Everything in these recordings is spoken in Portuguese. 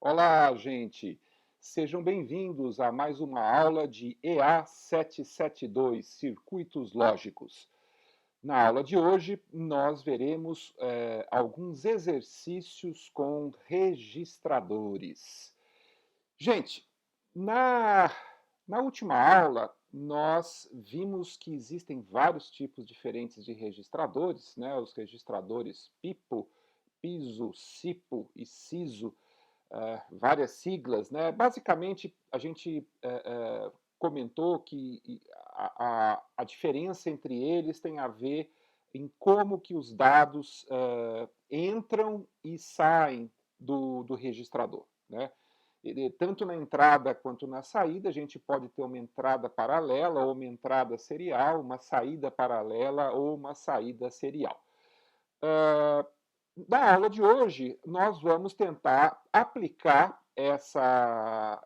Olá, gente! Sejam bem-vindos a mais uma aula de EA 772, Circuitos Lógicos. Na aula de hoje, nós veremos alguns exercícios com registradores. Gente, na, na última aula, nós vimos que existem vários tipos diferentes de registradores, né? Os registradores PIPO, PISO, SIPO e SISO, várias siglas, né? Basicamente, a gente comentou que a diferença entre eles tem a ver em como que os dados entram e saem do registrador, né? Tanto na entrada quanto na saída, a gente pode ter uma entrada paralela ou uma entrada serial, uma saída paralela ou uma saída serial. Na aula de hoje, nós vamos tentar aplicar essa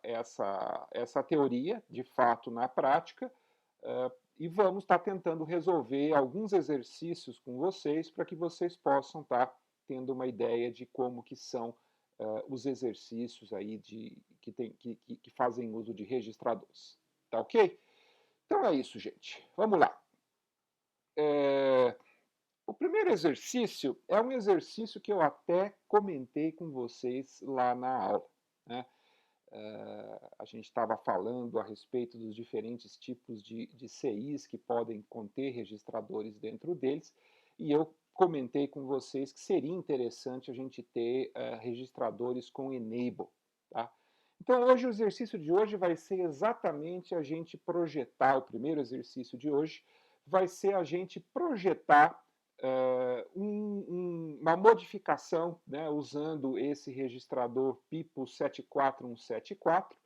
teoria, de fato, na prática, e vamos estar tentando resolver alguns exercícios com vocês para que vocês possam estar tendo uma ideia de como que são os exercícios aí que fazem uso de registradores. Tá ok? Então é isso, gente. Vamos lá. O primeiro exercício é um exercício que eu até comentei com vocês lá na aula, né? A gente estava falando a respeito dos diferentes tipos de CIs que podem conter registradores dentro deles, e eu comentei com vocês que seria interessante a gente ter registradores com enable. Tá? Então, hoje, o exercício de hoje vai ser exatamente a gente projetar, o primeiro exercício de hoje vai ser a gente projetar uma modificação, né, usando esse registrador PIPO 74174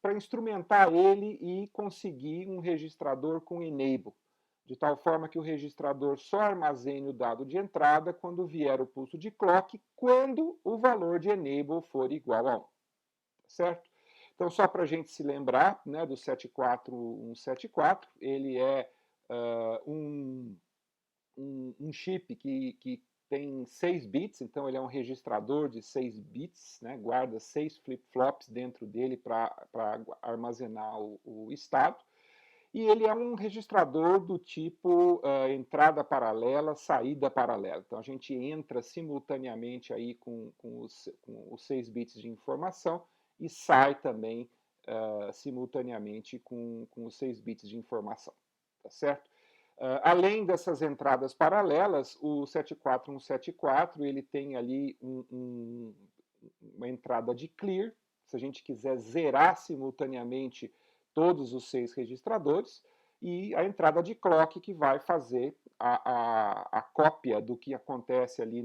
para instrumentar ele e conseguir um registrador com enable, de tal forma que o registrador só armazene o dado de entrada quando vier o pulso de clock, quando o valor de enable for igual a 1. Certo? Então, só para a gente se lembrar, né, do 74174, ele é um chip que tem 6 bits, então ele é um registrador de 6 bits, né, guarda 6 flip-flops dentro dele para armazenar o estado. E ele é um registrador do tipo entrada paralela, saída paralela. Então a gente entra simultaneamente aí com os 6 bits de informação e sai também simultaneamente com os 6 bits de informação. Tá certo? Além dessas entradas paralelas, o 74174 ele tem ali uma entrada de clear, se a gente quiser zerar simultaneamente todos os 6 registradores, e a entrada de clock, que vai fazer a cópia do que acontece ali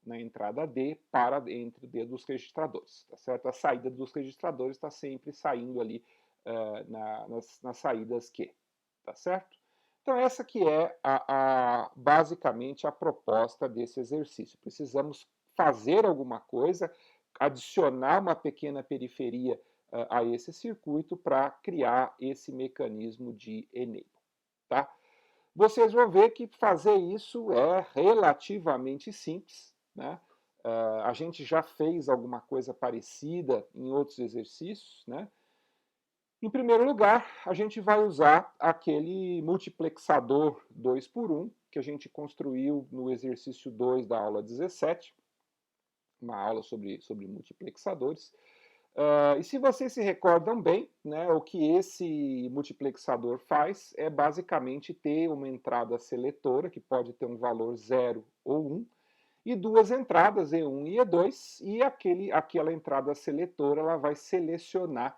na entrada D para dentro dos registradores. Tá certo? A saída dos registradores está sempre saindo ali nas saídas Q. Tá certo? Então, essa que é basicamente a proposta desse exercício. Precisamos fazer alguma coisa, adicionar uma pequena periferia a esse circuito para criar esse mecanismo de enable. Tá? Vocês vão ver que fazer isso é relativamente simples. Né? A gente já fez alguma coisa parecida em outros exercícios, né? Em primeiro lugar, a gente vai usar aquele multiplexador 2 por 1 que a gente construiu no exercício 2 da aula 17, uma aula sobre multiplexadores. E se vocês se recordam bem, né, o que esse multiplexador faz é basicamente ter uma entrada seletora, que pode ter um valor 0 ou 1, e duas entradas, E1 e E2, e aquela entrada seletora ela vai selecionar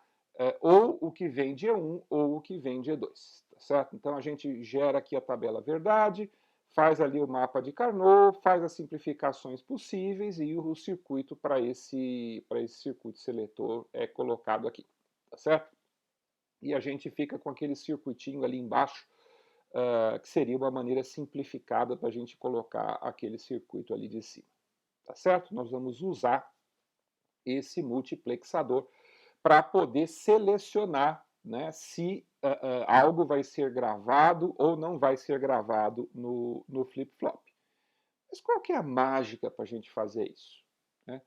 ou o que vem de E1 ou o que vem de E2. Tá certo? Então a gente gera aqui a tabela verdade, faz ali o mapa de Carnot, faz as simplificações possíveis e o circuito para esse circuito seletor é colocado aqui. Tá certo? E a gente fica com aquele circuitinho ali embaixo, que seria uma maneira simplificada para a gente colocar aquele circuito ali de cima. Tá certo? Nós vamos usar esse multiplexador para poder selecionar, né, se algo vai ser gravado ou não vai ser gravado no flip-flop. Mas qual que é a mágica para a gente fazer isso? Né?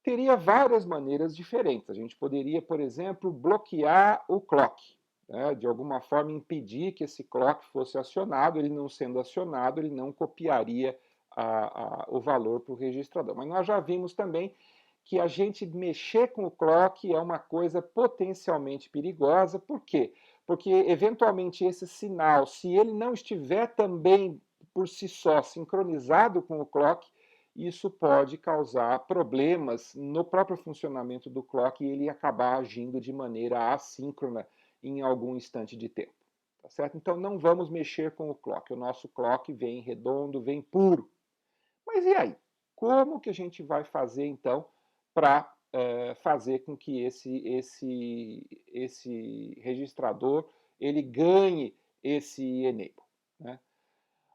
Teria várias maneiras diferentes. A gente poderia, por exemplo, bloquear o clock, né? De alguma forma impedir que esse clock fosse acionado. Ele não sendo acionado, ele não copiaria o valor para o registrador. Mas nós já vimos também que a gente mexer com o clock é uma coisa potencialmente perigosa. Por quê? Porque, eventualmente, esse sinal, se ele não estiver também por si só sincronizado com o clock, isso pode causar problemas no próprio funcionamento do clock e ele acabar agindo de maneira assíncrona em algum instante de tempo. Tá certo? Então, não vamos mexer com o clock. O nosso clock vem redondo, vem puro. Mas e aí? Como que a gente vai fazer, então, para fazer com que esse registrador ele ganhe esse enable, né?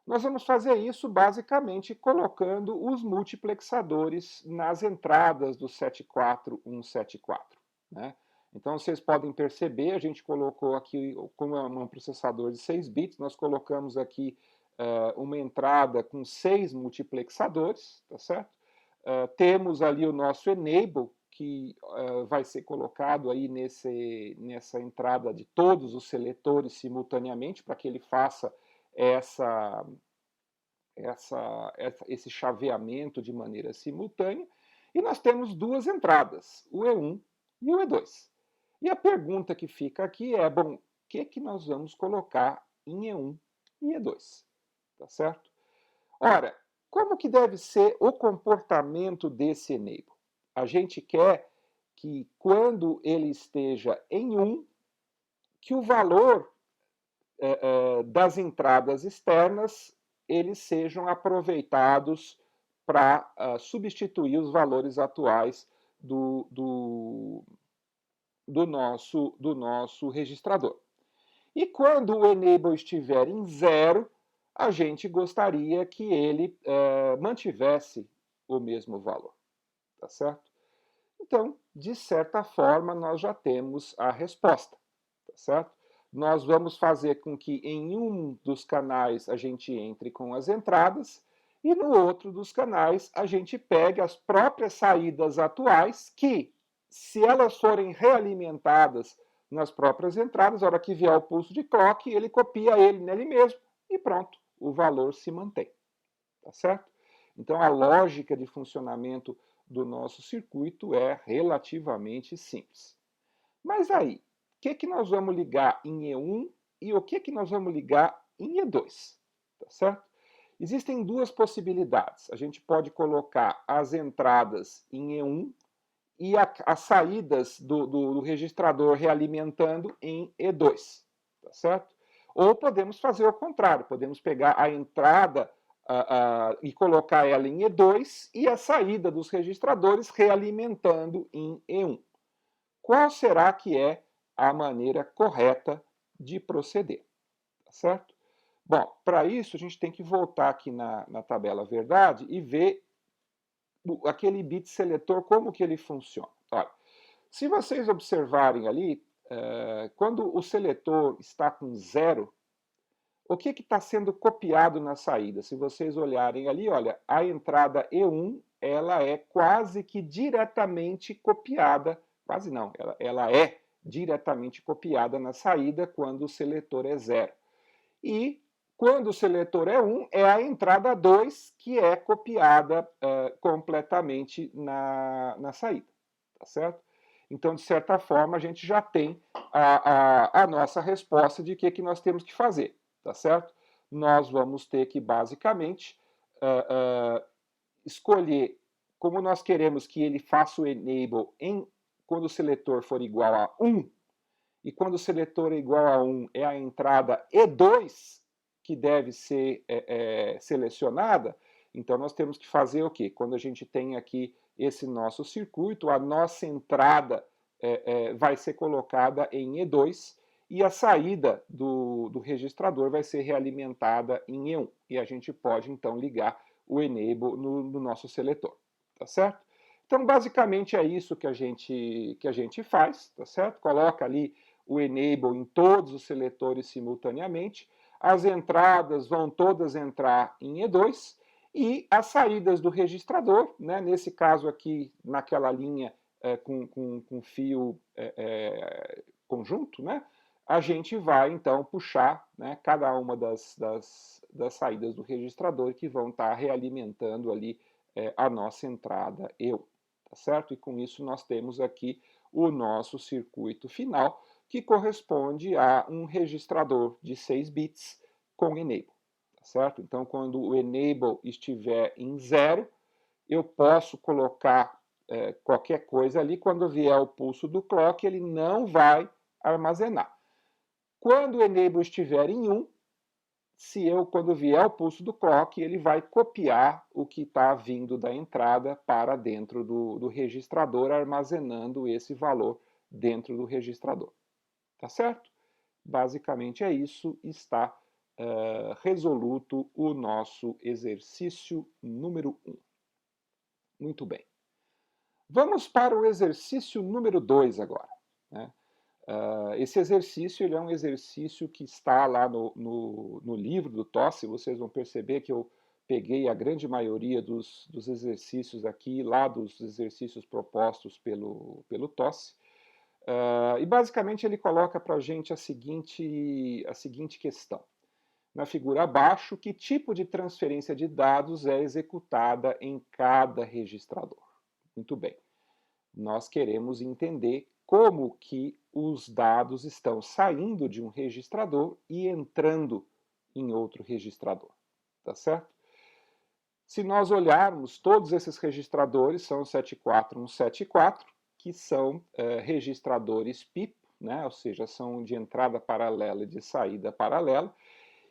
Nós vamos fazer isso basicamente colocando os multiplexadores nas entradas do 74174, né? Então, vocês podem perceber, a gente colocou aqui, como é um processador de 6 bits, nós colocamos aqui uma entrada com 6 multiplexadores, tá certo? Temos ali o nosso enable, que vai ser colocado aí nessa entrada de todos os seletores simultaneamente, para que ele faça esse chaveamento de maneira simultânea. E nós temos duas entradas, o E1 e o E2. E a pergunta que fica aqui é, bom, o que nós vamos colocar em E1 e E2? Tá certo? Ora, como que deve ser o comportamento desse enable? A gente quer que quando ele esteja em 1, que o valor das entradas externas eles sejam aproveitados para substituir os valores atuais do nosso registrador. E quando o enable estiver em 0, a gente gostaria que ele mantivesse o mesmo valor, tá certo? Então, de certa forma, nós já temos a resposta, tá certo? Nós vamos fazer com que em um dos canais a gente entre com as entradas e no outro dos canais a gente pegue as próprias saídas atuais que, se elas forem realimentadas nas próprias entradas, na hora que vier o pulso de clock, ele copia ele nele mesmo e pronto, o valor se mantém, tá certo? Então, a lógica de funcionamento do nosso circuito é relativamente simples. Mas aí, o que nós vamos ligar em E1 e o que nós vamos ligar em E2? Tá certo? Existem duas possibilidades. A gente pode colocar as entradas em E1 e as saídas do registrador realimentando em E2. Tá certo? Ou podemos fazer o contrário, podemos pegar a entrada e colocar ela em E2 e a saída dos registradores realimentando em E1. Qual será que é a maneira correta de proceder? Tá certo? Bom, para isso a gente tem que voltar aqui na tabela verdade e ver aquele bit seletor, como que ele funciona. Olha, se vocês observarem ali, quando o seletor está com 0, o que está sendo copiado na saída? Se vocês olharem ali, olha, a entrada E1, ela é quase que diretamente copiada, quase não, ela é diretamente copiada na saída quando o seletor é 0. E quando o seletor é 1, é a entrada 2 que é copiada completamente na saída, tá certo? Então, de certa forma, a gente já tem a nossa resposta de que nós temos que fazer, tá certo? Nós vamos ter que, basicamente, escolher como nós queremos que ele faça o enable quando o seletor for igual a 1, e quando o seletor é igual a 1 é a entrada E2 que deve ser selecionada. Então, nós temos que fazer o quê? Quando a gente tem aqui esse nosso circuito, a nossa entrada vai ser colocada em E2 e a saída do registrador vai ser realimentada em E1. E a gente pode, então, ligar o enable no nosso seletor, tá certo? Então, basicamente, é isso que a gente faz, tá certo? Coloca ali o enable em todos os seletores simultaneamente, as entradas vão todas entrar em E2, e as saídas do registrador, né, nesse caso aqui, naquela linha com fio conjunto, né, a gente vai então puxar, né, cada uma das saídas do registrador que vão estar realimentando ali a nossa entrada EU, tá certo? E com isso nós temos aqui o nosso circuito final, que corresponde a um registrador de 6 bits com enable, tá certo? Então, quando o enable estiver em 0, eu posso colocar qualquer coisa ali, quando vier o pulso do clock, ele não vai armazenar. Quando o enable estiver em 1, quando vier o pulso do clock, ele vai copiar o que está vindo da entrada para dentro do registrador, armazenando esse valor dentro do registrador. Tá certo? Basicamente é isso, está resoluto o nosso exercício número 1. Muito bem. Vamos para o exercício número 2 agora, né? Esse exercício ele é um exercício que está lá no livro do TOSS. Vocês vão perceber que eu peguei a grande maioria dos exercícios aqui, lá dos exercícios propostos pelo TOSS. E basicamente ele coloca para a gente a seguinte questão. Na figura abaixo, que tipo de transferência de dados é executada em cada registrador? Muito bem. Nós queremos entender como que os dados estão saindo de um registrador e entrando em outro registrador, tá certo? Se nós olharmos, todos esses registradores são 74174, que são registradores PIP, né? Ou seja, são de entrada paralela e de saída paralela,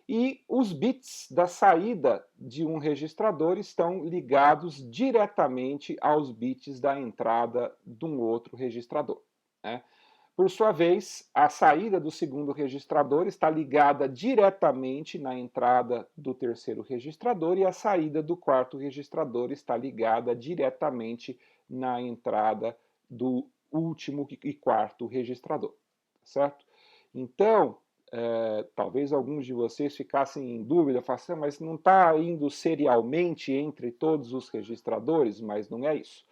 e os bits da saída de um registrador estão ligados diretamente aos bits da entrada de um outro registrador, né? Por sua vez, a saída do segundo registrador está ligada diretamente na entrada do terceiro registrador e a saída do quarto registrador está ligada diretamente na entrada do último e quarto registrador, certo? Então, talvez alguns de vocês ficassem em dúvida, falassem, mas não está indo serialmente entre todos os registradores? Mas não é isso.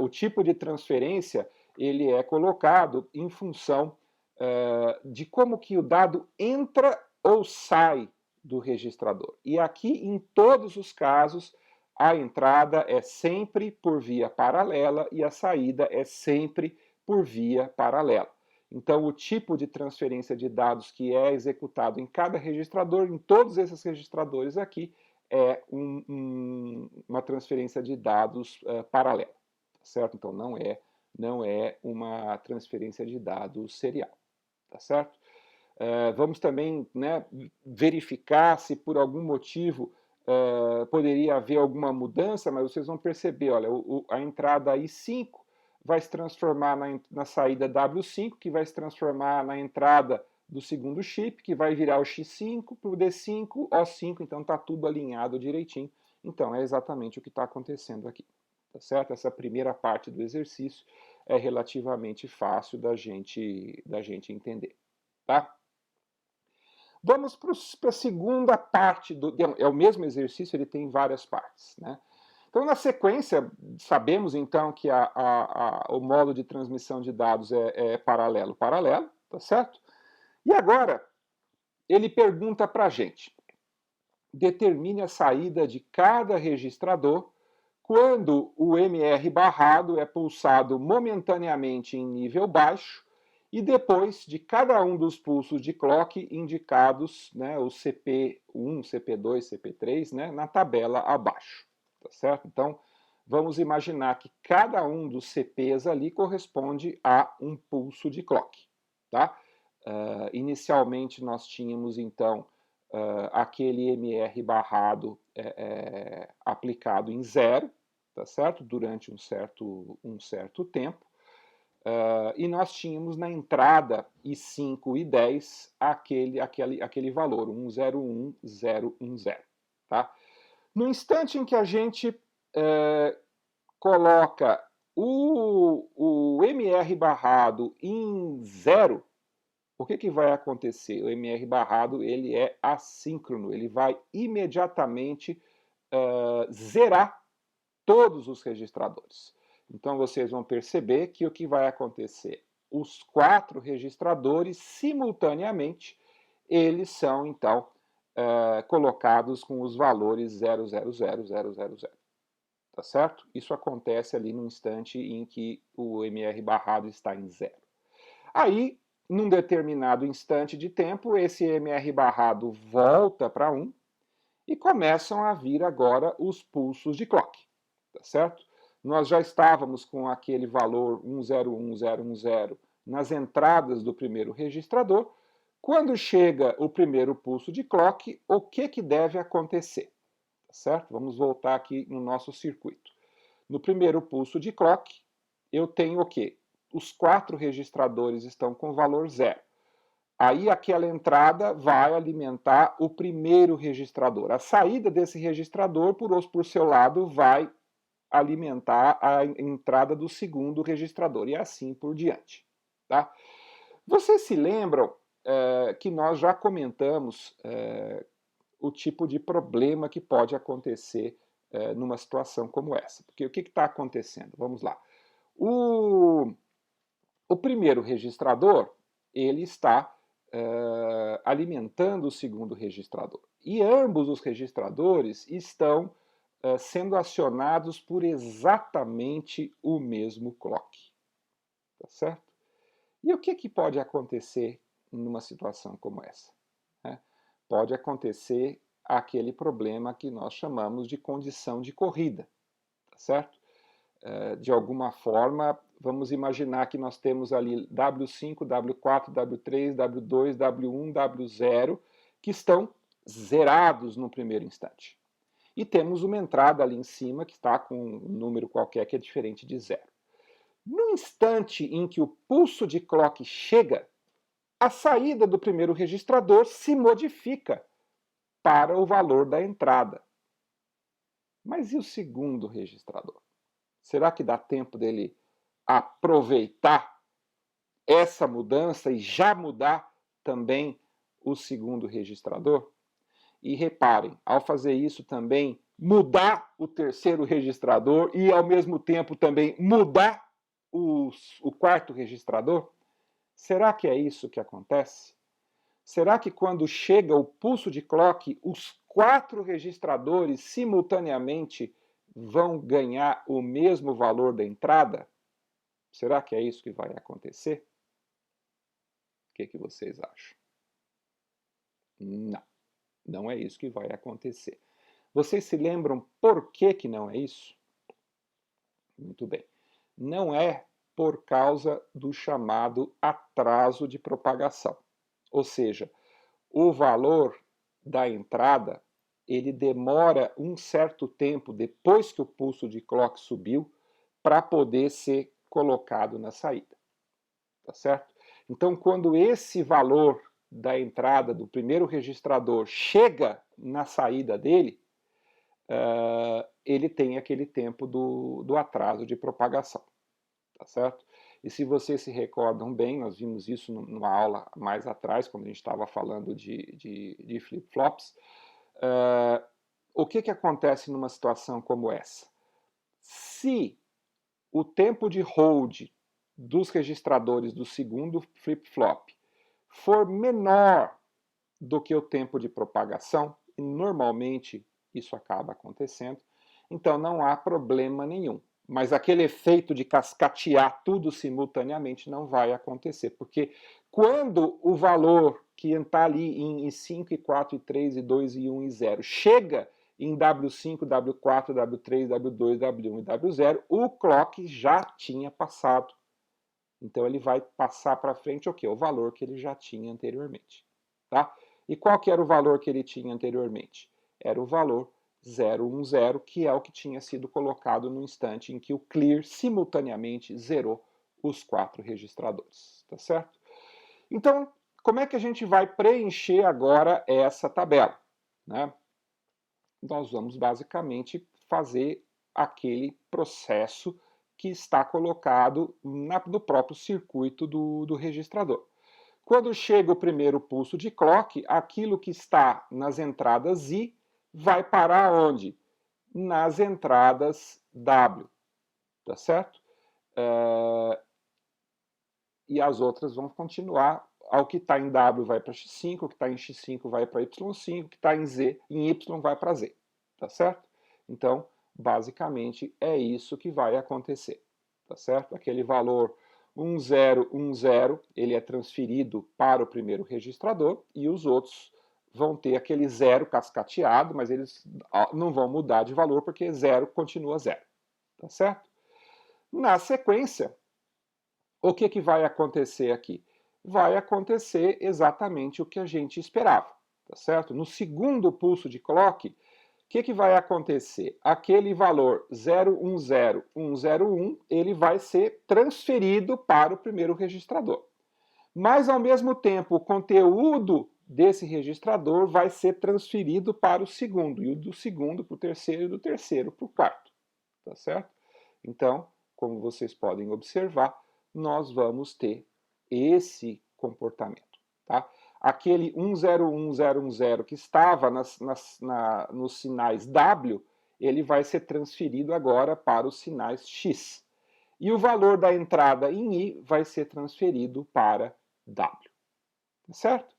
O tipo de transferência ele é colocado em função de como que o dado entra ou sai do registrador. E aqui, em todos os casos, a entrada é sempre por via paralela e a saída é sempre por via paralela. Então, o tipo de transferência de dados que é executado em cada registrador, em todos esses registradores aqui, é uma transferência de dados paralela, certo? Então, não é uma transferência de dados serial, tá certo? Vamos também, né, verificar se por algum motivo poderia haver alguma mudança, mas vocês vão perceber, olha, a entrada I5 vai se transformar na saída W5, que vai se transformar na entrada do segundo chip, que vai virar o X5 para o D5, O5, então está tudo alinhado direitinho. Então é exatamente o que está acontecendo aqui, tá certo? Essa primeira parte do exercício é relativamente fácil da gente entender, tá? Vamos para a segunda parte, é o mesmo exercício, ele tem várias partes, né? Então, na sequência, sabemos então que o modo de transmissão de dados é paralelo-paralelo, tá certo? E agora, ele pergunta para a gente, determine a saída de cada registrador quando o MR barrado é pulsado momentaneamente em nível baixo e depois de cada um dos pulsos de clock indicados, né, o CP1, CP2, CP3, né, na tabela abaixo, tá certo? Então, vamos imaginar que cada um dos CPs ali corresponde a um pulso de clock, tá? Inicialmente nós tínhamos, então, aquele MR barrado aplicado em 0, tá certo? Durante um certo tempo. E nós tínhamos na entrada I5 e 10 aquele valor, 101010. Tá? No instante em que a gente coloca o MR barrado em 0, o que vai acontecer? O MR barrado ele é assíncrono, ele vai imediatamente zerar todos os registradores. Então vocês vão perceber que o que vai acontecer? Os 4 registradores, simultaneamente, eles são, então, colocados com os valores 000000. Tá certo? Isso acontece ali no instante em que o MR barrado está em 0. Aí, num determinado instante de tempo, esse MR barrado volta para 1 e começam a vir agora os pulsos de clock. Tá certo? Nós já estávamos com aquele valor 101010 nas entradas do primeiro registrador. Quando chega o primeiro pulso de clock, o que deve acontecer? Tá certo? Vamos voltar aqui no nosso circuito. No primeiro pulso de clock, eu tenho o quê? Os 4 registradores estão com valor 0. Aí aquela entrada vai alimentar o primeiro registrador. A saída desse registrador, por seu lado, vai alimentar a entrada do segundo registrador, e assim por diante. Tá? Vocês se lembram que nós já comentamos o tipo de problema que pode acontecer numa situação como essa. Porque o que está acontecendo? Vamos lá. O primeiro registrador, ele está alimentando o segundo registrador. E ambos os registradores estão sendo acionados por exatamente o mesmo clock. Tá certo? E o que pode acontecer numa situação como essa? Pode acontecer aquele problema que nós chamamos de condição de corrida. Tá certo? De alguma forma, vamos imaginar que nós temos ali W5, W4, W3, W2, W1, W0, que estão zerados no primeiro instante. E temos uma entrada ali em cima que está com um número qualquer que é diferente de 0. No instante em que o pulso de clock chega, a saída do primeiro registrador se modifica para o valor da entrada. Mas e o segundo registrador? Será que dá tempo dele aproveitar essa mudança e já mudar também o segundo registrador? E reparem, ao fazer isso também, mudar o terceiro registrador e, ao mesmo tempo, também mudar o quarto registrador? Será que é isso que acontece? Será que quando chega o pulso de clock, os 4 registradores simultaneamente vão ganhar o mesmo valor da entrada? Será que é isso que vai acontecer? O que vocês acham? Não. Não é isso que vai acontecer. Vocês se lembram por que não é isso? Muito bem. Não é por causa do chamado atraso de propagação. Ou seja, o valor da entrada, ele demora um certo tempo depois que o pulso de clock subiu para poder ser colocado na saída. Tá certo? Então, quando esse valor da entrada do primeiro registrador chega na saída dele, ele tem aquele tempo do atraso de propagação. Tá certo? E se vocês se recordam bem, nós vimos isso numa aula mais atrás, quando a gente estava falando de flip-flops, o que acontece numa situação como essa? Se o tempo de hold dos registradores do segundo flip-flop for menor do que o tempo de propagação, e normalmente isso acaba acontecendo, então não há problema nenhum. Mas aquele efeito de cascatear tudo simultaneamente não vai acontecer, porque quando o valor que está ali em 5, e 4, e 3, e 2, e 1, e 0 chega em W5, W4, W3, W2, W1 e W0, o clock já tinha passado. Então ele vai passar para frente o quê? O valor que ele já tinha anteriormente. Tá? E qual que era o valor que ele tinha anteriormente? Era o valor 010, que é o que tinha sido colocado no instante em que o clear simultaneamente zerou os 4 registradores. Tá certo? Então, como é que a gente vai preencher agora essa tabela? Né? Nós vamos basicamente fazer aquele processo que está colocado no próprio circuito do registrador. Quando chega o primeiro pulso de clock, aquilo que está nas entradas I vai parar onde? nas entradas W, tá certo? E as outras vão continuar. Ao que está em W vai para X5, o que está em X5 vai para Y5, o que está em Y vai para Z, tá certo? Então, basicamente, é isso que vai acontecer, tá certo? Aquele valor 1010, ele é transferido para o primeiro registrador e os outros vão ter aquele zero cascateado, mas eles não vão mudar de valor porque zero continua zero, tá certo? Na sequência, o que vai acontecer aqui? Vai acontecer exatamente o que a gente esperava, tá certo? No segundo pulso de clock, o que vai acontecer? Aquele valor 010101, ele vai ser transferido para o primeiro registrador. Mas, ao mesmo tempo, o conteúdo desse registrador vai ser transferido para o segundo, e o do segundo para o terceiro, e do terceiro para o quarto, tá certo? Então, como vocês podem observar, nós vamos ter esse comportamento, tá? Aquele 101010 que estava nos sinais W, ele vai ser transferido agora para os sinais X. E o valor da entrada em I vai ser transferido para W, tá certo?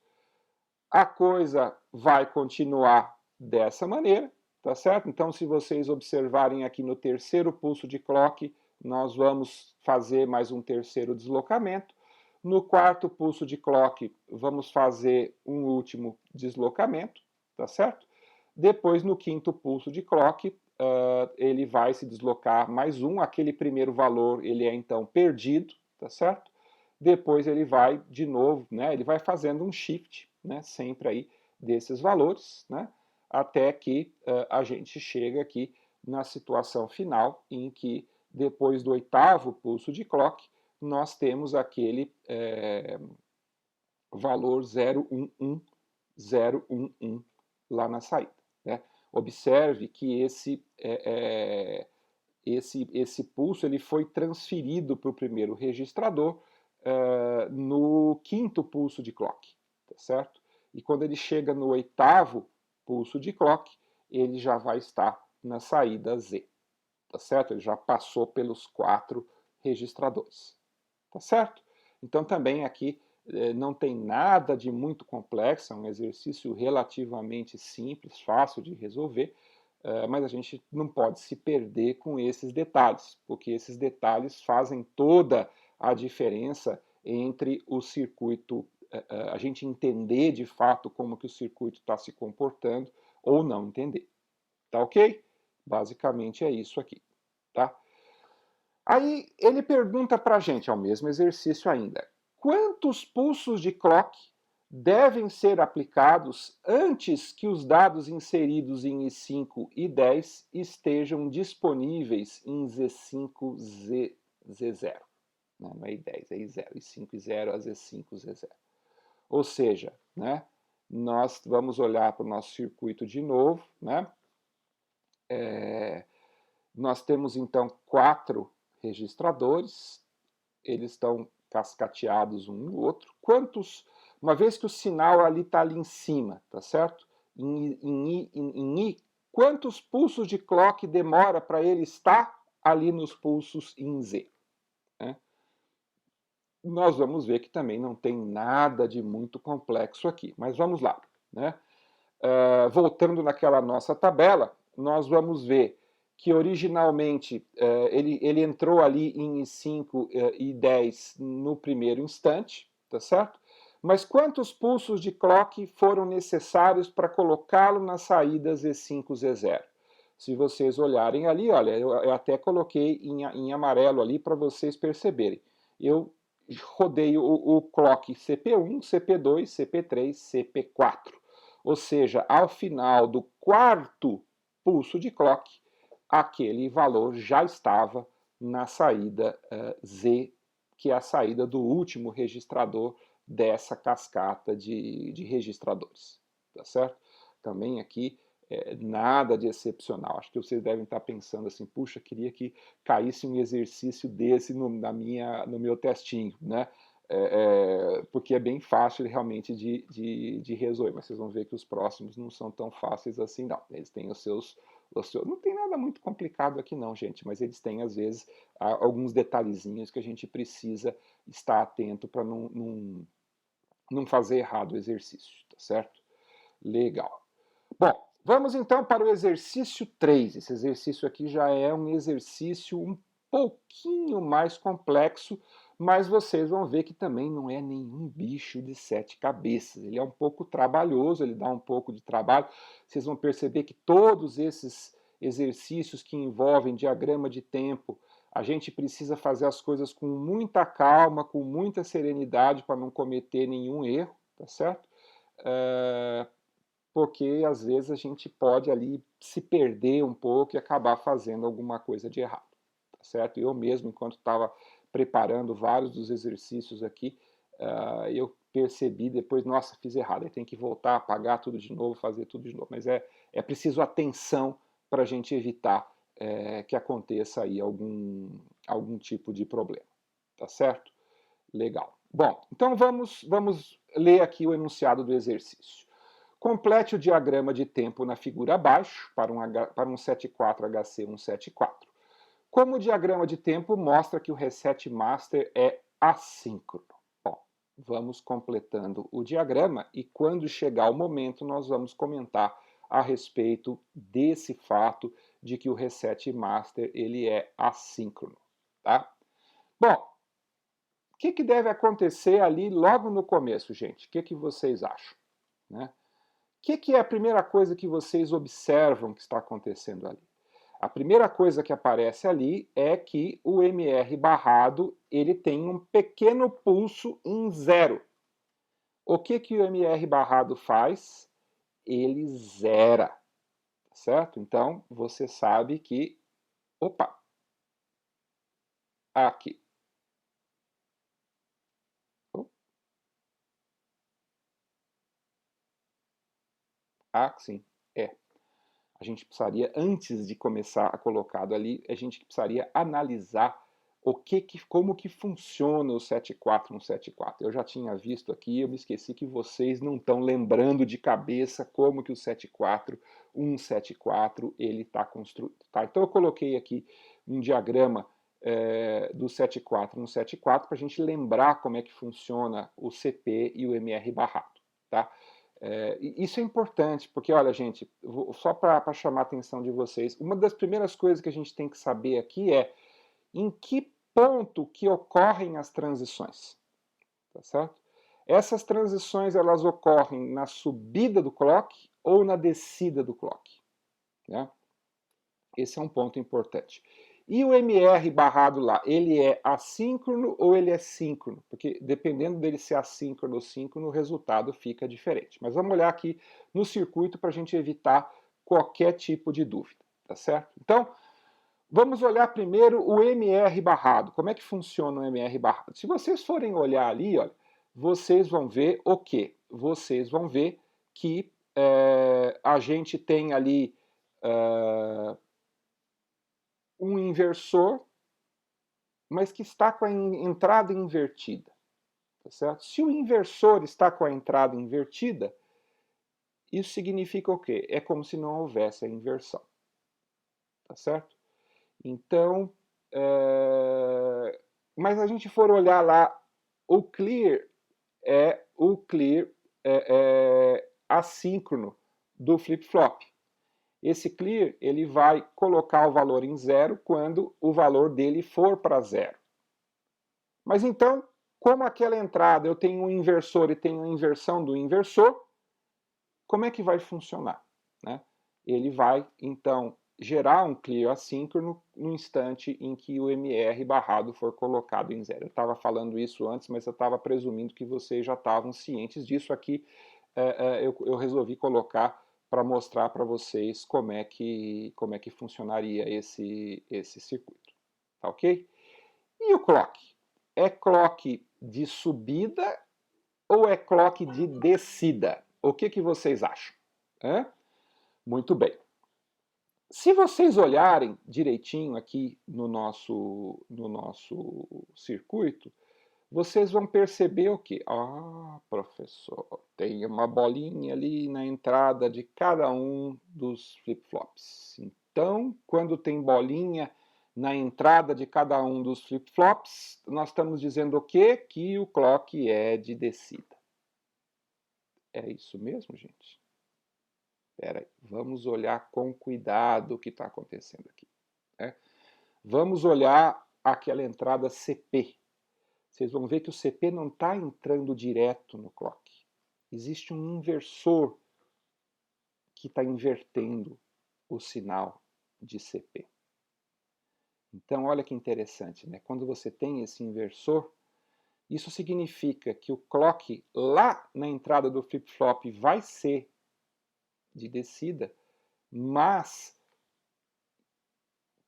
A coisa vai continuar dessa maneira, tá certo? Então, se vocês observarem aqui no terceiro pulso de clock, nós vamos fazer mais um terceiro deslocamento. No quarto pulso de clock, vamos fazer um último deslocamento, tá certo? Depois, no quinto pulso de clock, ele vai se deslocar mais um. Aquele primeiro valor, ele é então perdido, tá certo? Depois ele vai de novo, né? Ele vai fazendo um shift, né? Sempre aí desses valores, né? Até que a gente chega aqui na situação final em que depois do oitavo pulso de clock nós temos aquele valor 011 lá na saída, né? Observe que esse pulso ele foi transferido para o primeiro registrador no quinto pulso de clock, tá certo? E quando ele chega no oitavo pulso de clock, ele já vai estar na saída Z, tá certo? Ele já passou pelos 4 registradores, tá certo? Então também aqui não tem nada de muito complexo, é um exercício relativamente simples, fácil de resolver, mas a gente não pode se perder com esses detalhes, porque esses detalhes fazem toda a diferença entre o circuito, a gente entender de fato como que o circuito está se comportando ou não entender. Tá ok? Basicamente é isso aqui, tá? Aí ele pergunta para a gente, é o mesmo exercício ainda, quantos pulsos de clock devem ser aplicados antes que os dados inseridos em I5 e 10 estejam disponíveis em Z5, Z0. Não é I10, é I0, I5 e 0 a Z5, Z0. Ou seja, né, nós vamos olhar para o nosso circuito de novo, né? Nós temos então 4 registradores, eles estão cascateados um no outro. Uma vez que o sinal ali está ali em cima, tá certo? Em I, quantos pulsos de clock demora para ele estar ali nos pulsos em Z? Né? Nós vamos ver que também não tem nada de muito complexo aqui, mas vamos lá. Né? Voltando naquela nossa tabela, nós vamos ver que originalmente ele entrou ali em I5 e 10 no primeiro instante, tá certo? Mas quantos pulsos de clock foram necessários para colocá-lo nas saídas E5, Z0? Se vocês olharem ali, olha, eu até coloquei em amarelo ali para vocês perceberem. Eu rodei o clock CP1, CP2, CP3, CP4. Ou seja, ao final do quarto pulso de clock, aquele valor já estava na saída Z, que é a saída do último registrador dessa cascata de registradores. Tá certo? Também aqui nada de excepcional. Acho que vocês devem estar pensando assim, puxa, queria que caísse um exercício desse no meu testinho, né? Porque é bem fácil realmente de resolver, mas vocês vão ver que os próximos não são tão fáceis assim, não. Eles têm os Não tem nada muito complicado aqui não, gente, mas eles têm, às vezes, alguns detalhezinhos que a gente precisa estar atento para não fazer errado o exercício, tá certo? Legal. Bom, vamos então para o exercício 3. Esse exercício aqui já é um exercício um pouquinho mais complexo, mas vocês vão ver que também não é nenhum bicho de 7 cabeças. Ele é um pouco trabalhoso, ele dá um pouco de trabalho. Vocês vão perceber que todos esses exercícios que envolvem diagrama de tempo, a gente precisa fazer as coisas com muita calma, com muita serenidade para não cometer nenhum erro, tá certo? Porque às vezes a gente pode ali se perder um pouco e acabar fazendo alguma coisa de errado, tá certo? Eu mesmo, enquanto estava preparando vários dos exercícios aqui, eu percebi depois, nossa, fiz errado, aí tem que voltar, apagar tudo de novo, fazer tudo de novo, mas é preciso atenção para a gente evitar que aconteça aí algum tipo de problema, tá certo? Legal. Bom, então vamos ler aqui o enunciado do exercício. Complete o diagrama de tempo na figura abaixo, para um 74 HC 174. Como o diagrama de tempo mostra que o reset master é assíncrono. Bom, vamos completando o diagrama e quando chegar o momento nós vamos comentar a respeito desse fato de que o reset master ele é assíncrono, tá? Bom, o que deve acontecer ali logo no começo, gente? O que vocês acham, né? O que é a primeira coisa que vocês observam que está acontecendo ali? A primeira coisa que aparece ali é que o MR barrado ele tem um pequeno pulso em zero. O que o MR barrado faz? Ele zera, certo? Então, você sabe que... Opa! Aqui. Sim, é. A gente precisaria, antes de começar a colocado ali, a gente precisaria analisar como que funciona o 74 no 74. Eu já tinha visto aqui, eu me esqueci que vocês não estão lembrando de cabeça como que o 74, 174, ele está construído. Tá? Então eu coloquei aqui um diagrama do 74 no 74 para a gente lembrar como é que funciona o CP e o MR barrado. Tá? Isso é importante, porque, olha, gente, só para chamar a atenção de vocês, uma das primeiras coisas que a gente tem que saber aqui é em que ponto que ocorrem as transições, tá certo? Essas transições, elas ocorrem na subida do clock ou na descida do clock, né? Esse é um ponto importante. E o MR barrado lá, ele é assíncrono ou ele é síncrono? Porque dependendo dele ser assíncrono ou síncrono, o resultado fica diferente. Mas vamos olhar aqui no circuito para a gente evitar qualquer tipo de dúvida, tá certo? Então, vamos olhar primeiro o MR barrado. Como é que funciona o MR barrado? Se vocês forem olhar ali, olha, vocês vão ver o quê? Vocês vão ver que a gente tem ali um inversor, mas que está com a entrada invertida, tá certo? Se o inversor está com a entrada invertida, isso significa o quê? É como se não houvesse a inversão, tá certo? Então, mas a gente for olhar lá, o clear assíncrono do flip-flop. Esse clear ele vai colocar o valor em zero quando o valor dele for para zero. Mas então, como aquela entrada eu tenho um inversor e tenho a inversão do inversor, como é que vai funcionar? Né? Ele vai, então, gerar um clear assíncrono no instante em que o MR barrado for colocado em zero. Eu estava falando isso antes, mas eu estava presumindo que vocês já estavam cientes disso. Aqui eu resolvi colocar para mostrar para vocês como é que funcionaria esse circuito. Tá ok? E o clock? É clock de subida ou é clock de descida? O que vocês acham? Muito bem. Se vocês olharem direitinho aqui no nosso circuito, vocês vão perceber o quê? Ah, professor, tem uma bolinha ali na entrada de cada um dos flip-flops. Então, quando tem bolinha na entrada de cada um dos flip-flops, nós estamos dizendo o quê? Que o clock é de descida. É isso mesmo, gente? Espera aí, vamos olhar com cuidado o que está acontecendo aqui. Né? Vamos olhar aquela entrada CP. Vocês vão ver que o CP não está entrando direto no clock. Existe um inversor que está invertendo o sinal de CP. Então, olha que interessante, né? Quando você tem esse inversor, isso significa que o clock lá na entrada do flip-flop vai ser de descida, mas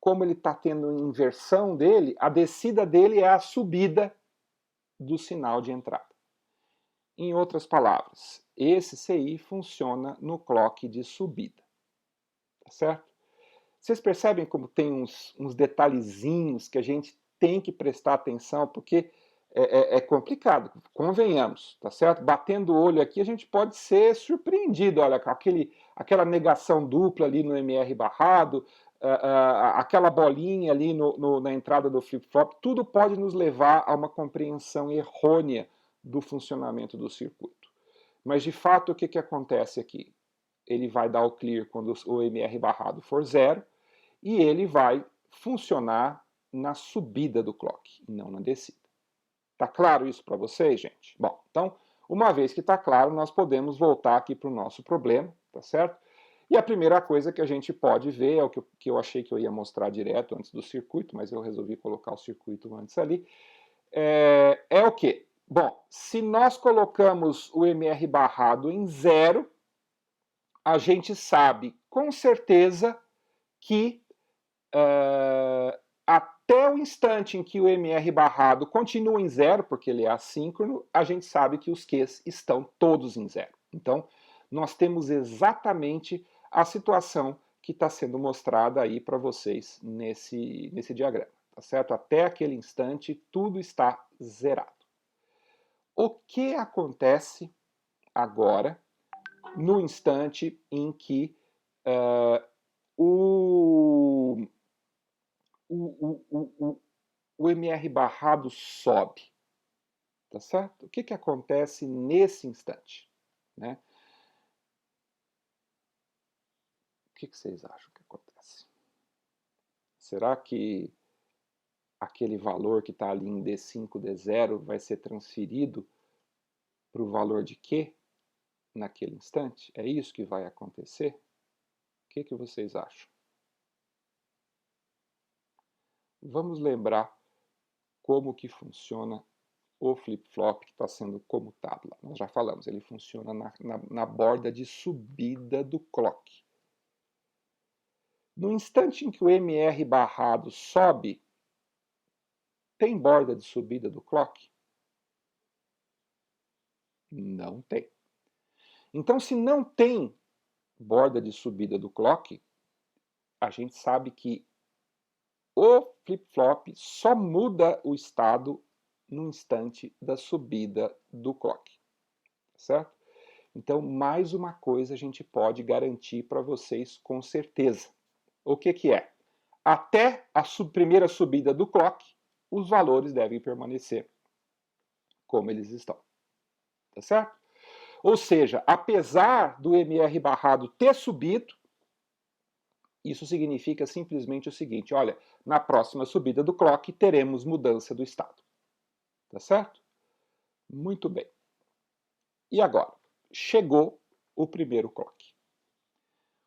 como ele está tendo inversão dele, a descida dele é a subida do sinal de entrada. Em outras palavras, esse CI funciona no clock de subida, tá certo? Vocês percebem como tem uns detalhezinhos que a gente tem que prestar atenção, porque é complicado, convenhamos, tá certo? Batendo o olho aqui, a gente pode ser surpreendido, olha, aquela negação dupla ali no MR barrado, aquela bolinha ali na entrada do flip-flop, tudo pode nos levar a uma compreensão errônea do funcionamento do circuito. Mas, de fato, o que acontece aqui? Ele vai dar o clear quando o MR barrado for 0, e ele vai funcionar na subida do clock, e não na descida. Tá claro isso para vocês, gente? Bom, então, uma vez que está claro, nós podemos voltar aqui para o nosso problema, tá certo? E a primeira coisa que a gente pode ver, é o que eu achei que eu ia mostrar direto antes do circuito, mas eu resolvi colocar o circuito antes ali, é o quê? Bom, se nós colocamos o MR barrado em 0, a gente sabe com certeza que até o instante em que o MR barrado continua em 0, porque ele é assíncrono, a gente sabe que os Qs estão todos em 0. Então, nós temos exatamente a situação que está sendo mostrada aí para vocês nesse diagrama, tá certo? Até aquele instante, tudo está zerado. O que acontece agora, no instante em que o MR barrado sobe, tá certo? O que acontece nesse instante? Né? O que vocês acham que acontece? Será que aquele valor que está ali em D5, D0 vai ser transferido para o valor de Q naquele instante? É isso que vai acontecer? O que vocês acham? Vamos lembrar como que funciona o flip-flop que está sendo comutado lá. Nós já falamos, ele funciona na borda de subida do clock. No instante em que o MR barrado sobe, tem borda de subida do clock? Não tem. Então, se não tem borda de subida do clock, a gente sabe que o flip-flop só muda o estado no instante da subida do clock, certo? Então, mais uma coisa a gente pode garantir para vocês com certeza. O que é? Até a primeira subida do clock, os valores devem permanecer como eles estão. Tá certo? Ou seja, apesar do MR barrado ter subido, isso significa simplesmente o seguinte, olha, na próxima subida do clock teremos mudança do estado. Tá certo? Muito bem. E agora? Chegou o primeiro clock.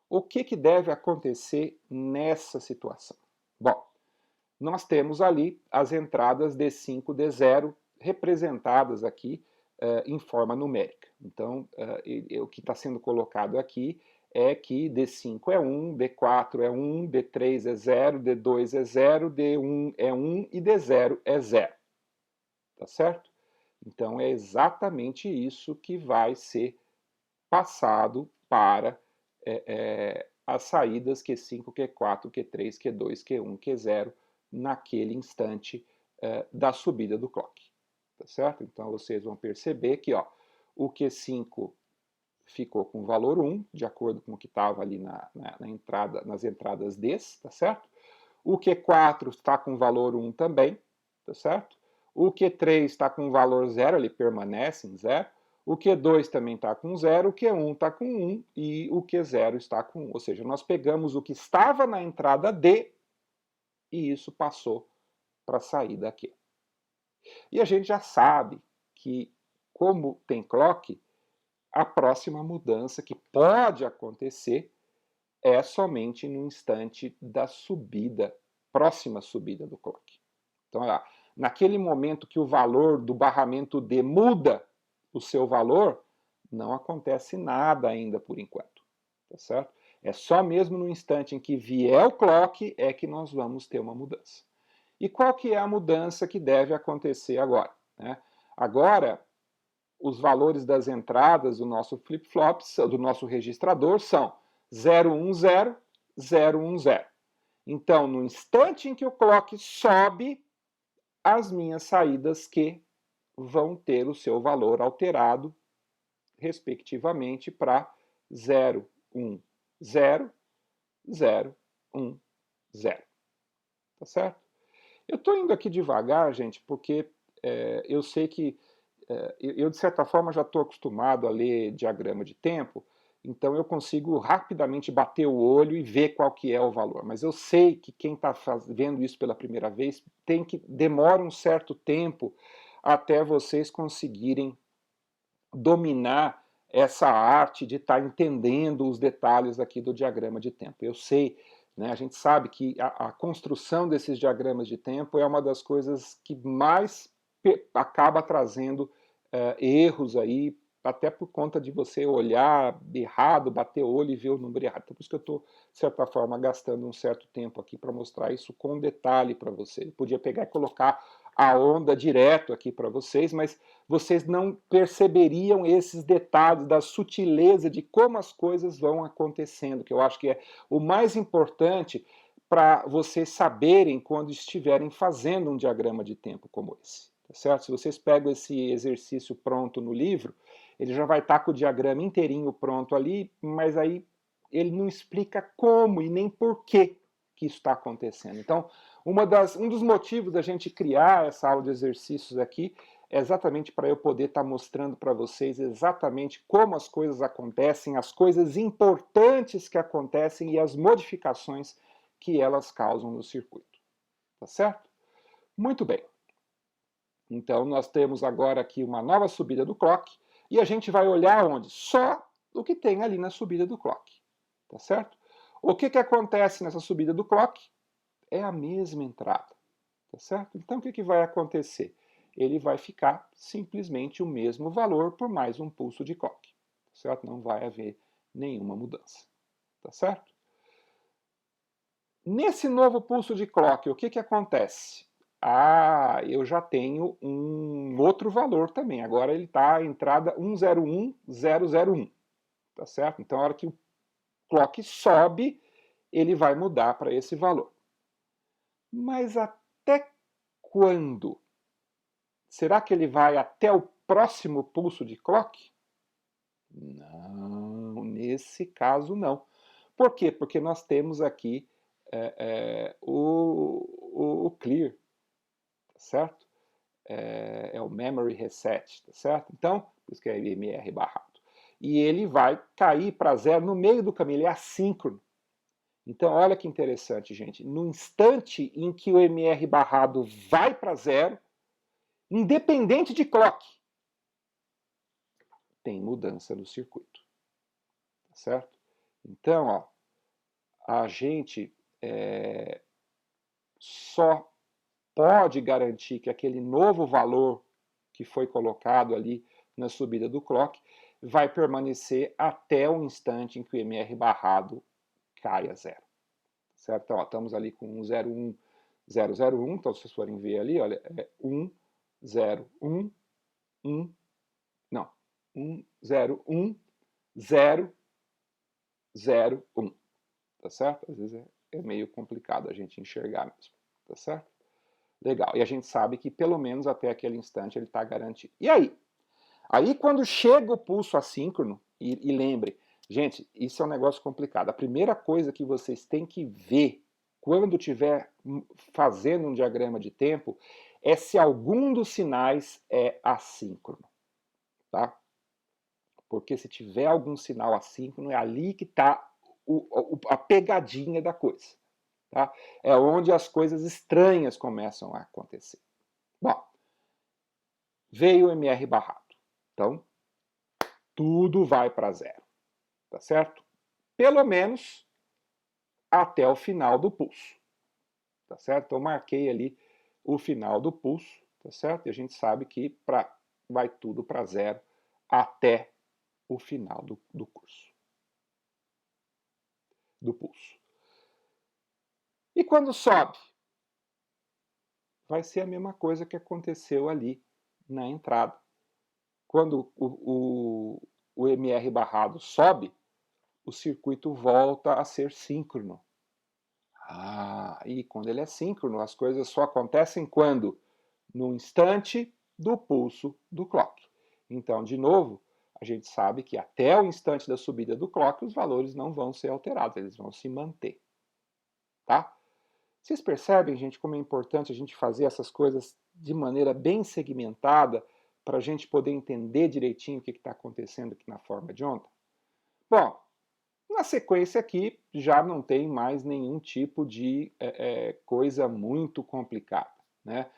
O que deve acontecer nessa situação? Bom, nós temos ali as entradas D5, D0 representadas aqui em forma numérica. Então, o que está sendo colocado aqui é que D5 é 1, D4 é 1, D3 é 0, D2 é 0, D1 é 1 e D0 é 0. Tá certo? Então, é exatamente isso que vai ser passado para as saídas Q5, Q4, Q3, Q2, Q1, Q0 naquele instante da subida do clock. Tá certo? Então vocês vão perceber que o Q5 ficou com o valor 1, de acordo com o que estava ali nas entradas Ds, tá certo? O Q4 está com o valor 1 também, tá certo? O Q3 está com o valor 0, ele permanece em 0. O Q2 também está com 0, o Q1 está com 1 e o Q0 está com 1. Ou seja, nós pegamos o que estava na entrada D e isso passou para a saída Q. E a gente já sabe que, como tem clock, a próxima mudança que pode acontecer é somente no instante da subida, próxima subida do clock. Então, olha lá, naquele momento que o valor do barramento D muda o seu valor, não acontece nada ainda por enquanto, tá certo? É só mesmo no instante em que vier o clock é que nós vamos ter uma mudança. E qual que é a mudança que deve acontecer agora, né? Agora, os valores das entradas do nosso flip-flop, do nosso registrador, são 010, 010. Então, no instante em que o clock sobe, as minhas saídas Q vão ter o seu valor alterado, respectivamente, para 0, 1, 0, 0, 1, 0. Tá certo? Eu estou indo aqui devagar, gente, porque eu sei que eu, de certa forma, já estou acostumado a ler diagrama de tempo, então eu consigo rapidamente bater o olho e ver qual que é o valor. Mas eu sei que quem está vendo isso pela primeira vez demora um certo tempo até vocês conseguirem dominar essa arte de estar entendendo os detalhes aqui do diagrama de tempo. Eu sei, né, a gente sabe que a construção desses diagramas de tempo é uma das coisas que mais acaba trazendo erros aí, até por conta de você olhar errado, bater o olho e ver o número errado. Então, por isso que eu estou, de certa forma, gastando um certo tempo aqui para mostrar isso com detalhe para você. Eu podia pegar e colocar a onda direto aqui para vocês, mas vocês não perceberiam esses detalhes da sutileza de como as coisas vão acontecendo, que eu acho que é o mais importante para vocês saberem quando estiverem fazendo um diagrama de tempo como esse. Tá certo? Se vocês pegam esse exercício pronto no livro, ele já vai estar com o diagrama inteirinho pronto ali, mas aí ele não explica como e nem por que isso está acontecendo. Então, um dos motivos da gente criar essa aula de exercícios aqui é exatamente para eu poder estar mostrando para vocês exatamente como as coisas acontecem, as coisas importantes que acontecem e as modificações que elas causam no circuito. Tá certo? Muito bem. Então, nós temos agora aqui uma nova subida do clock e a gente vai olhar onde? Só o que tem ali na subida do clock. Tá certo? O que acontece nessa subida do clock? É a mesma entrada. Tá certo? Então, o que vai acontecer? Ele vai ficar simplesmente o mesmo valor por mais um pulso de clock. Tá certo? Não vai haver nenhuma mudança. Tá certo? Nesse novo pulso de clock, o que acontece? Ah, eu já tenho um outro valor também. Agora ele está a entrada 101001. Tá certo? Então, a hora que o clock sobe, ele vai mudar para esse valor. Mas até quando? Será que ele vai até o próximo pulso de clock? Não, nesse caso não. Por quê? Porque nós temos aqui o clear, tá certo? É o memory reset, tá certo? Então, por isso que é MR barrado. E ele vai cair para zero no meio do caminho, ele é assíncrono. Então, olha que interessante, gente. No instante em que o MR barrado vai para zero, independente de clock, tem mudança no circuito. Tá certo? Então, ó, a gente só pode garantir que aquele novo valor que foi colocado ali na subida do clock vai permanecer até o instante em que o MR barrado cai a zero. Certo? Então, ó, estamos ali com 01001, então se vocês forem ver ali, olha, é 101, 1, não, 101, 0, 0, 1. Tá certo? Às vezes é meio complicado a gente enxergar mesmo. Tá certo? Legal. E a gente sabe que pelo menos até aquele instante ele está garantido. E aí? Aí quando chega o pulso assíncrono, E lembre, gente, isso é um negócio complicado. A primeira coisa que vocês têm que ver quando estiver fazendo um diagrama de tempo é se algum dos sinais é assíncrono, tá? Porque se tiver algum sinal assíncrono, é ali que está a pegadinha da coisa. Tá? É onde as coisas estranhas começam a acontecer. Bom, veio o MR barrado. Então, tudo vai para zero. Tá certo? Pelo menos até o final do pulso. Tá certo? Eu marquei ali o final do pulso. Tá certo? E a gente sabe que vai tudo para zero até o final do curso. Do pulso. E quando sobe? Vai ser a mesma coisa que aconteceu ali na entrada. Quando o MR barrado sobe, o circuito volta a ser síncrono. E quando ele é síncrono, as coisas só acontecem quando? No instante do pulso do clock. Então, de novo, a gente sabe que até o instante da subida do clock, os valores não vão ser alterados, eles vão se manter. Tá? Vocês percebem, gente, como é importante a gente fazer essas coisas de maneira bem segmentada para a gente poder entender direitinho o que está acontecendo aqui na forma de onda? Bom, na sequência aqui já não tem mais nenhum tipo de coisa muito complicada, né?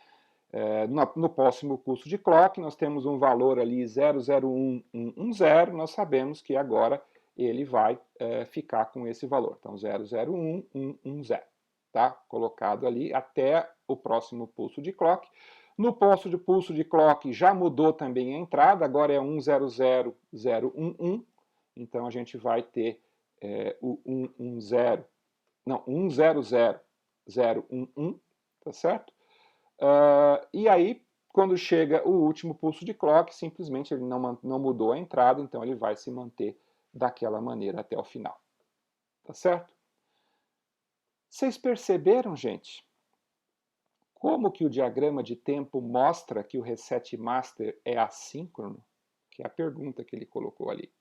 No próximo curso de clock nós temos um valor ali 001110, nós sabemos que agora ele vai ficar com esse valor. Então 001110. Tá? Colocado ali até o próximo pulso de clock. No pulso de clock já mudou também a entrada, agora é 110011, então a gente vai ter o 110, não, 110011, tá certo? E aí, quando chega o último pulso de clock, simplesmente ele não mudou a entrada, então ele vai se manter daquela maneira até o final, tá certo? Vocês perceberam, gente, como que o diagrama de tempo mostra que o reset master é assíncrono? Que é a pergunta que ele colocou ali.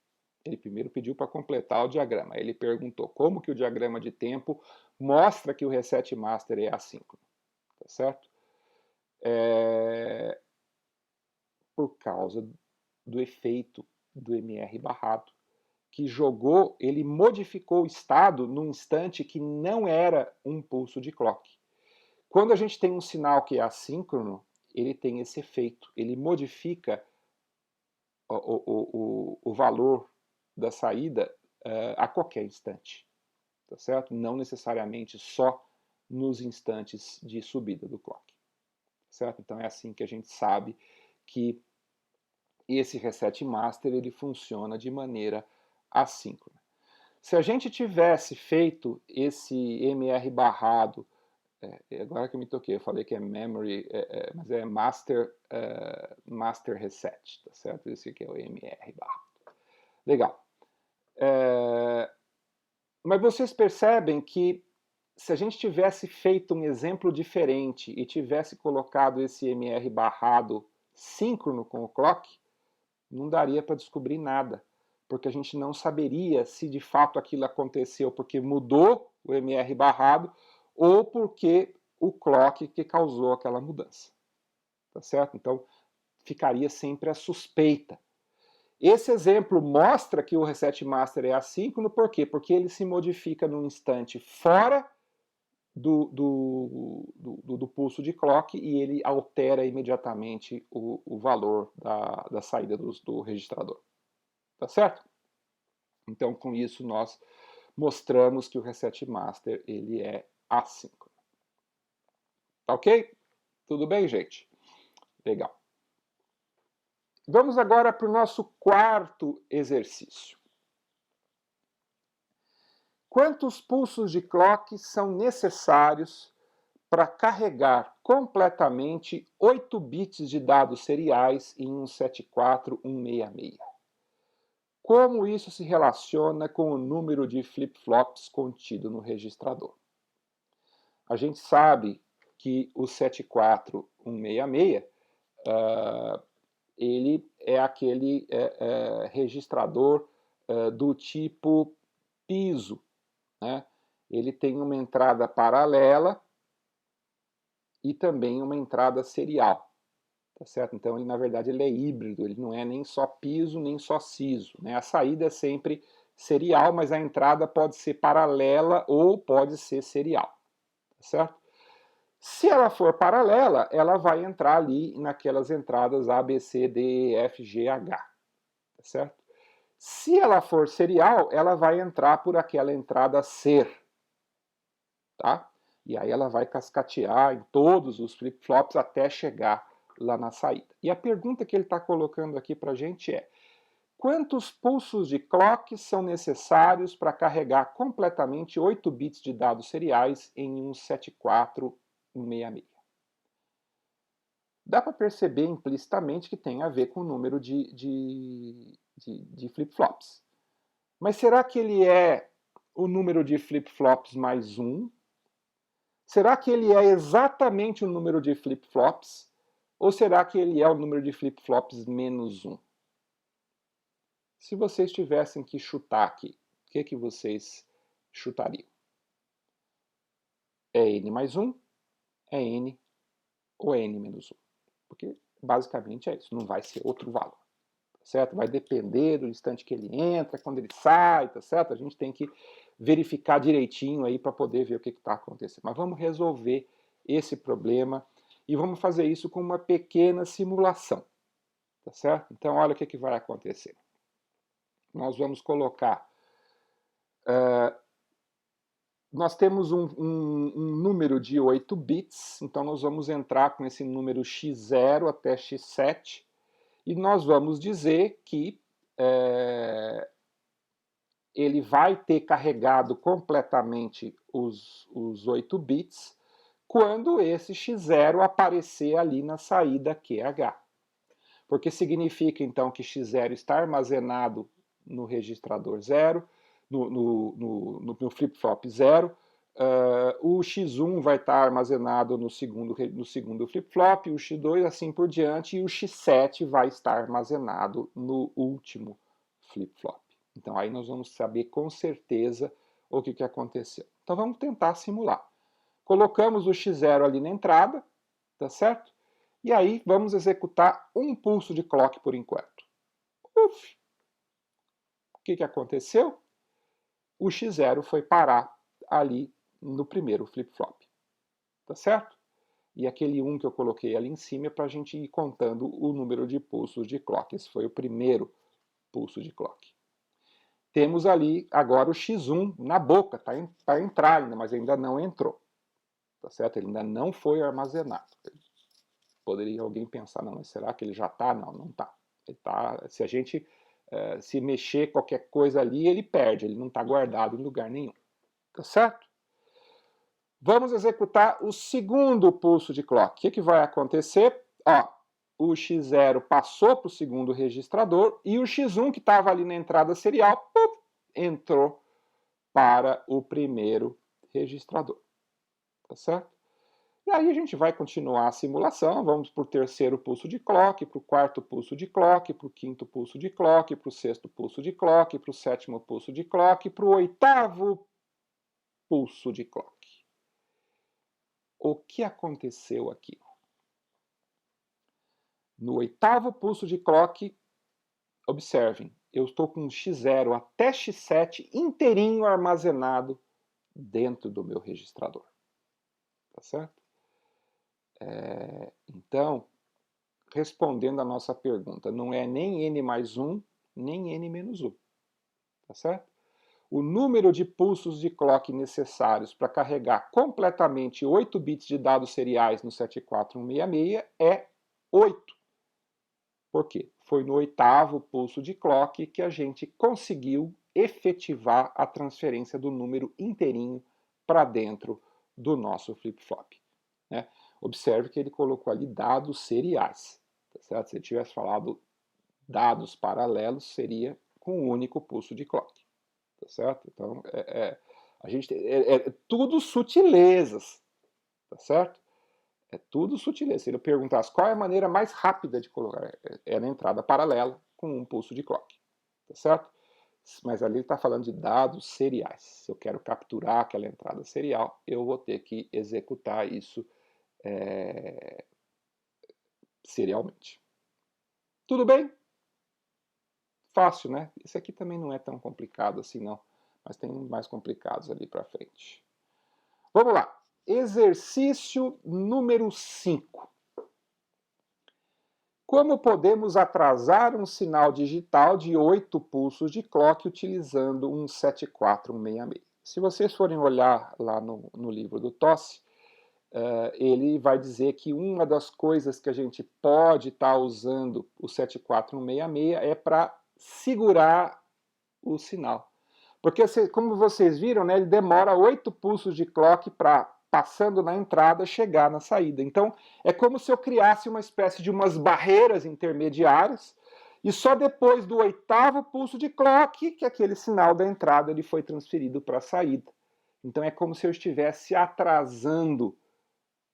Ele primeiro pediu para completar o diagrama. Ele perguntou como que o diagrama de tempo mostra que o reset master é assíncrono. Tá certo? Por causa do efeito do MR barrado, que ele modificou o estado num instante que não era um pulso de clock. Quando a gente tem um sinal que é assíncrono, ele tem esse efeito, ele modifica o valor da saída a qualquer instante, tá certo? Não necessariamente só nos instantes de subida do clock, certo? Então é assim que a gente sabe que esse reset master ele funciona de maneira assíncrona. Se a gente tivesse feito esse MR barrado, agora que eu me toquei, eu falei que é memory, mas é master reset, tá certo? Esse aqui é o MR barrado. Legal. Mas vocês percebem que se a gente tivesse feito um exemplo diferente e tivesse colocado esse MR barrado síncrono com o clock, não daria para descobrir nada, porque a gente não saberia se de fato aquilo aconteceu porque mudou o MR barrado ou porque o clock que causou aquela mudança. Tá certo? Então, ficaria sempre a suspeita. Esse exemplo mostra que o reset master é assíncrono, por quê? Porque ele se modifica num instante fora do pulso de clock e ele altera imediatamente o valor da saída do registrador. Tá certo? Então, com isso, nós mostramos que o reset master ele é assíncrono. Tá ok? Tudo bem, gente? Legal. Vamos agora para o nosso quarto exercício. Quantos pulsos de clock são necessários para carregar completamente 8 bits de dados seriais em um 74166? Como isso se relaciona com o número de flip-flops contido no registrador? A gente sabe que o 74166 ele é aquele registrador do tipo piso, né? Ele tem uma entrada paralela e também uma entrada serial, tá certo? Então, ele, na verdade, ele é híbrido, ele não é nem só piso, nem só siso, né? A saída é sempre serial, mas a entrada pode ser paralela ou pode ser serial, tá certo? Se ela for paralela, ela vai entrar ali naquelas entradas A, B, C, D, E, F, G, H, tá certo? Se ela for serial, ela vai entrar por aquela entrada ser, tá? E aí ela vai cascatear em todos os flip-flops até chegar lá na saída. E a pergunta que ele está colocando aqui para a gente é: quantos pulsos de clock são necessários para carregar completamente 8 bits de dados seriais em um 7466? Dá para perceber implicitamente que tem a ver com o número de flip-flops. Mas será que ele é o número de flip-flops mais 1? Será que ele é exatamente o número de flip-flops? Ou será que ele é o número de flip-flops menos 1? Se vocês tivessem que chutar aqui, o que vocês chutariam? É n mais 1? É n ou é n menos 1? Porque basicamente é isso, não vai ser outro valor. Tá certo? Vai depender do instante que ele entra, quando ele sai, tá certo? A gente tem que verificar direitinho aí para poder ver o que está acontecendo. Mas vamos resolver esse problema e vamos fazer isso com uma pequena simulação, tá certo? Então, olha o que vai acontecer. Nós vamos colocar... nós temos um número de 8 bits, então nós vamos entrar com esse número x0 até x7, e nós vamos dizer que ele vai ter carregado completamente os 8 bits quando esse x0 aparecer ali na saída QH. Porque significa, então, que x0 está armazenado no registrador 0, no flip-flop 0, o x1 vai estar armazenado no segundo flip-flop, o x2 assim por diante, e o x7 vai estar armazenado no último flip-flop. Então aí nós vamos saber com certeza o que aconteceu. Então vamos tentar simular. Colocamos o x0 ali na entrada, tá certo? E aí vamos executar um pulso de clock por enquanto. Uf! O que aconteceu? O x0 foi parar ali no primeiro flip-flop, tá certo? E aquele 1 que eu coloquei ali em cima é para a gente ir contando o número de pulsos de clock. Esse foi o primeiro pulso de clock. Temos ali agora o x1 na boca, tá para entrar ainda, mas ainda não entrou, tá certo? Ele ainda não foi armazenado. Poderia alguém pensar, não, mas será que ele já está? Não, não está. Se a gente se mexer qualquer coisa ali, ele perde, ele não está guardado em lugar nenhum. Tá certo? Vamos executar o segundo pulso de clock. O que vai acontecer? Ó, o x0 passou para o segundo registrador e o x1 que estava ali na entrada serial entrou para o primeiro registrador. Tá certo? E aí a gente vai continuar a simulação, vamos para o terceiro pulso de clock, para o quarto pulso de clock, para o quinto pulso de clock, para o sexto pulso de clock, para o sétimo pulso de clock, para o oitavo pulso de clock. O que aconteceu aqui? No oitavo pulso de clock, observem, eu estou com x0 até x7 inteirinho armazenado dentro do meu registrador. Tá certo? Então, respondendo a nossa pergunta, não é nem n mais 1, nem n menos 1. Tá certo? O número de pulsos de clock necessários para carregar completamente 8 bits de dados seriais no 74166 é 8. Por quê? Foi no oitavo pulso de clock que a gente conseguiu efetivar a transferência do número inteirinho para dentro do nosso flip-flop. Né? Observe que ele colocou ali dados seriais. Tá certo? Se ele tivesse falado dados paralelos, seria com um único pulso de clock. Tá certo? Então, a gente é tudo sutilezas. Tá certo? É tudo sutileza. Se ele perguntasse qual é a maneira mais rápida de colocar, é na entrada paralela com um pulso de clock. Tá certo? Mas ali ele está falando de dados seriais. Se eu quero capturar aquela entrada serial, eu vou ter que executar isso serialmente. Tudo bem? Fácil, né? Esse aqui também não é tão complicado assim, não. Mas tem mais complicados ali para frente. Vamos lá. Exercício número 5. Como podemos atrasar um sinal digital de 8 pulsos de clock utilizando um 74166? Se vocês forem olhar lá no livro do Tosse, ele vai dizer que uma das coisas que a gente pode estar usando o 74166 é para segurar o sinal. Porque, como vocês viram, né, ele demora 8 pulsos de clock para, passando na entrada, chegar na saída. Então, é como se eu criasse uma espécie de umas barreiras intermediárias e só depois do 8º pulso de clock que aquele sinal da entrada ele foi transferido para a saída. Então, é como se eu estivesse atrasando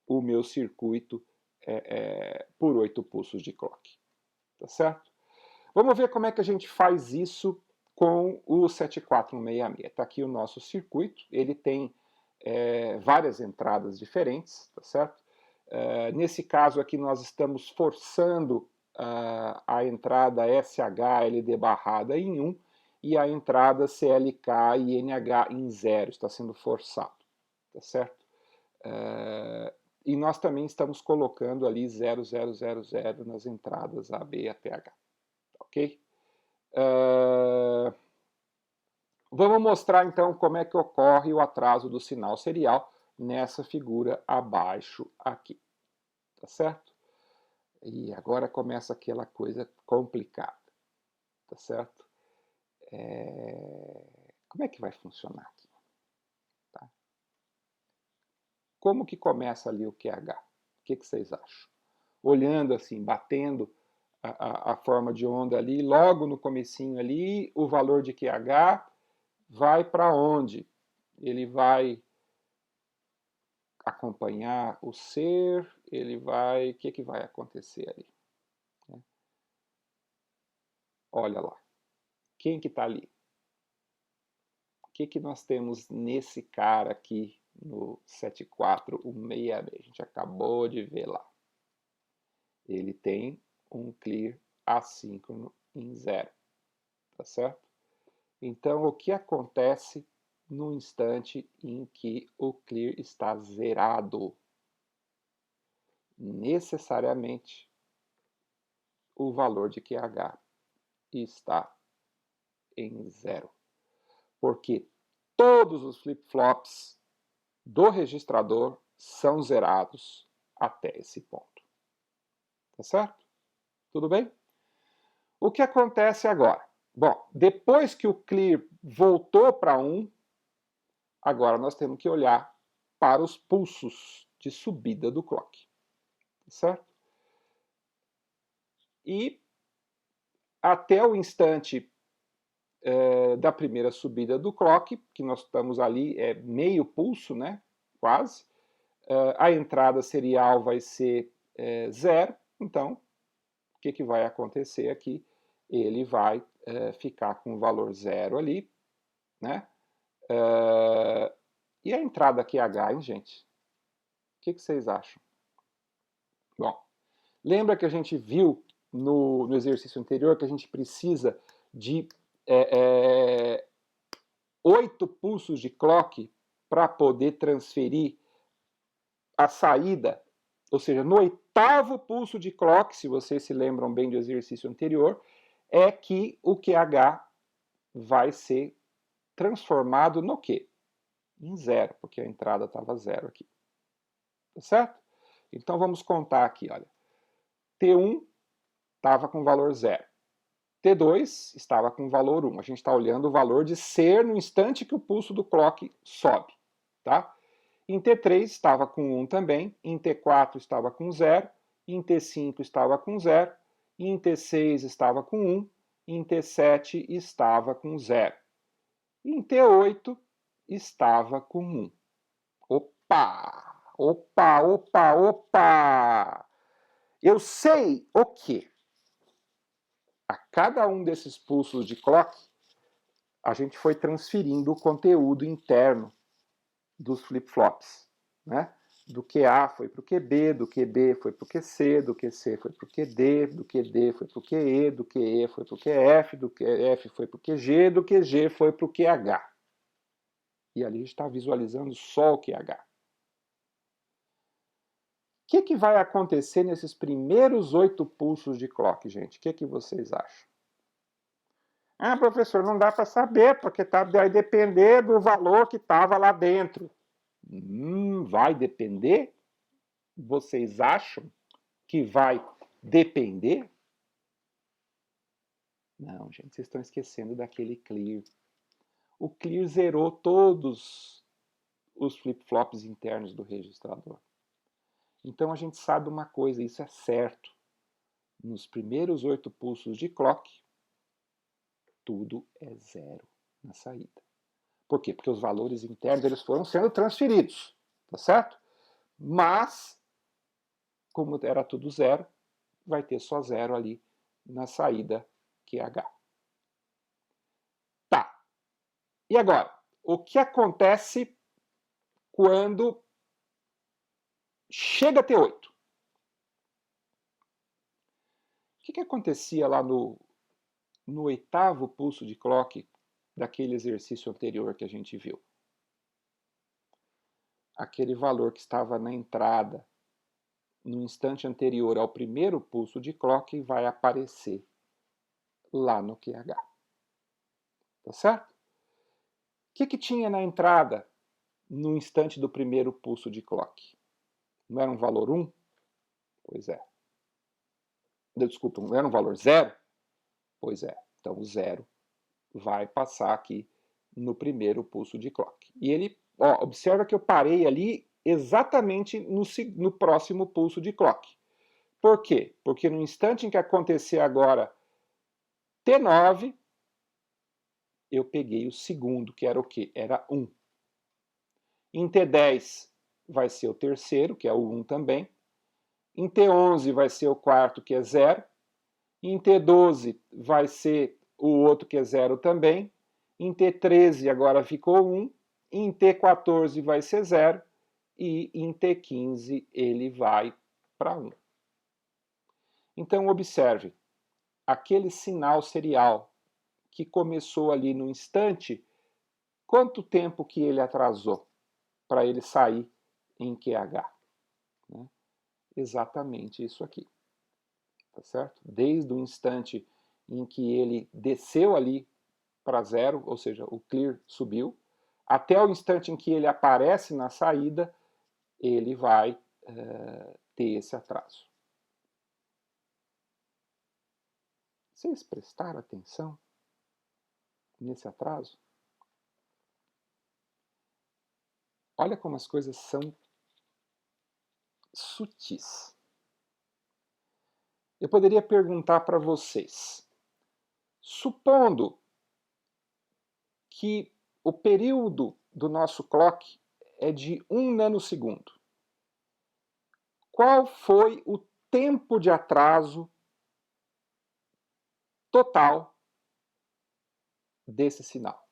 o meu circuito por 8 pulsos de clock. Tá certo? Vamos ver como é que a gente faz isso com o 74166. Está aqui o nosso circuito, ele tem várias entradas diferentes, tá certo? Nesse caso aqui nós estamos forçando a entrada SHLD barrada em 1 e a entrada CLK e NH em 0, está sendo forçado, tá certo? E nós também estamos colocando ali 0000 nas entradas A, B até H, ok? Vamos mostrar então como é que ocorre o atraso do sinal serial nessa figura abaixo aqui, tá certo? E agora começa aquela coisa complicada, tá certo? Como é que vai funcionar aqui? Tá? Como que começa ali o QH? O que vocês acham? Olhando assim, batendo a forma de onda ali, logo no comecinho ali, o valor de QH vai para onde? Ele vai acompanhar o ser, ele vai... O que vai acontecer ali? Olha lá. Quem que está ali? O que nós temos nesse cara aqui no 74166? A gente acabou de ver lá. Ele tem um clear assíncrono em 0. Tá certo? Então, o que acontece no instante em que o clear está zerado? Necessariamente, o valor de QH está em 0. Porque todos os flip-flops do registrador são zerados até esse ponto. Tá certo? Tudo bem? O que acontece agora? Bom, depois que o clear voltou para 1, agora nós temos que olhar para os pulsos de subida do clock. Tá certo? E até o instante da primeira subida do clock, que nós estamos ali, meio pulso, né? Quase. A entrada serial vai ser 0, então o que vai acontecer aqui? Ele vai ficar com o valor 0 ali, né? E a entrada aqui H, hein, gente? O que vocês acham? Bom, lembra que a gente viu no exercício anterior que a gente precisa de 8 pulsos de clock para poder transferir a saída, ou seja, no 8º pulso de clock, se vocês se lembram bem do exercício anterior, é que o QH vai ser transformado no quê? Em 0, porque a entrada estava 0 aqui. Tá certo? Então vamos contar aqui, olha. T1 estava com valor 0. T2 estava com valor 1. A gente está olhando o valor de ser no instante que o pulso do clock sobe. Tá? Em T3 estava com 1 também, em T4 estava com 0, em T5 estava com 0, em T6 estava com 1, em T7 estava com 0. Em T8 estava com 1. Opa! Opa, opa, opa! Eu sei o quê? A cada um desses pulsos de clock, a gente foi transferindo o conteúdo interno dos flip-flops, né? Do QA foi para o QB, do QB foi para o QC, do QC foi para o QD, do QD foi para o QE, do QE foi para o QF, do QF foi para o QG, do QG foi para o QH. E ali a gente está visualizando só o QH. O que vai acontecer nesses primeiros 8 pulsos de clock, gente? O que vocês acham? Ah, professor, não dá para saber, porque vai depender do valor que estava lá dentro. Vai depender? Vocês acham que vai depender? Não, gente, vocês estão esquecendo daquele clear. O clear zerou todos os flip-flops internos do registrador. Então a gente sabe uma coisa, isso é certo. Nos primeiros 8 pulsos de clock, tudo é zero na saída. Por quê? Porque os valores internos eles foram sendo transferidos, tá certo? Mas, como era tudo zero, vai ter só zero ali na saída QH. Tá. E agora? O que acontece quando chega a ter 8? O que acontecia lá no 8º pulso de clock daquele exercício anterior que a gente viu? Aquele valor que estava na entrada no instante anterior ao primeiro pulso de clock vai aparecer lá no QH. Tá certo? O que tinha na entrada no instante do primeiro pulso de clock? Não era um valor 1? Pois é. Desculpa, não era um valor 0? Pois é. Então o 0 vai passar aqui no primeiro pulso de clock. E ele, observa que eu parei ali exatamente no próximo pulso de clock. Por quê? Porque no instante em que acontecer agora T9, eu peguei o segundo, que era o quê? Era 1. Em T10 vai ser o terceiro, que é o 1 também. Em T11 vai ser o quarto, que é 0. Em T12 vai ser o outro, que é 0 também. Em T13 agora ficou 1. Em T14 vai ser 0. E em T15 ele vai para 1. Então, observe, aquele sinal serial que começou ali no instante, quanto tempo que ele atrasou para ele sair em QH? Né? Exatamente isso aqui. Tá certo? Desde o instante em que ele desceu ali para 0, ou seja, o clear subiu, até o instante em que ele aparece na saída, ele vai ter esse atraso. Vocês prestaram atenção nesse atraso? Olha como as coisas são sutis. Eu poderia perguntar para vocês, supondo que o período do nosso clock é de 1 nanosegundo, qual foi o tempo de atraso total desse sinal?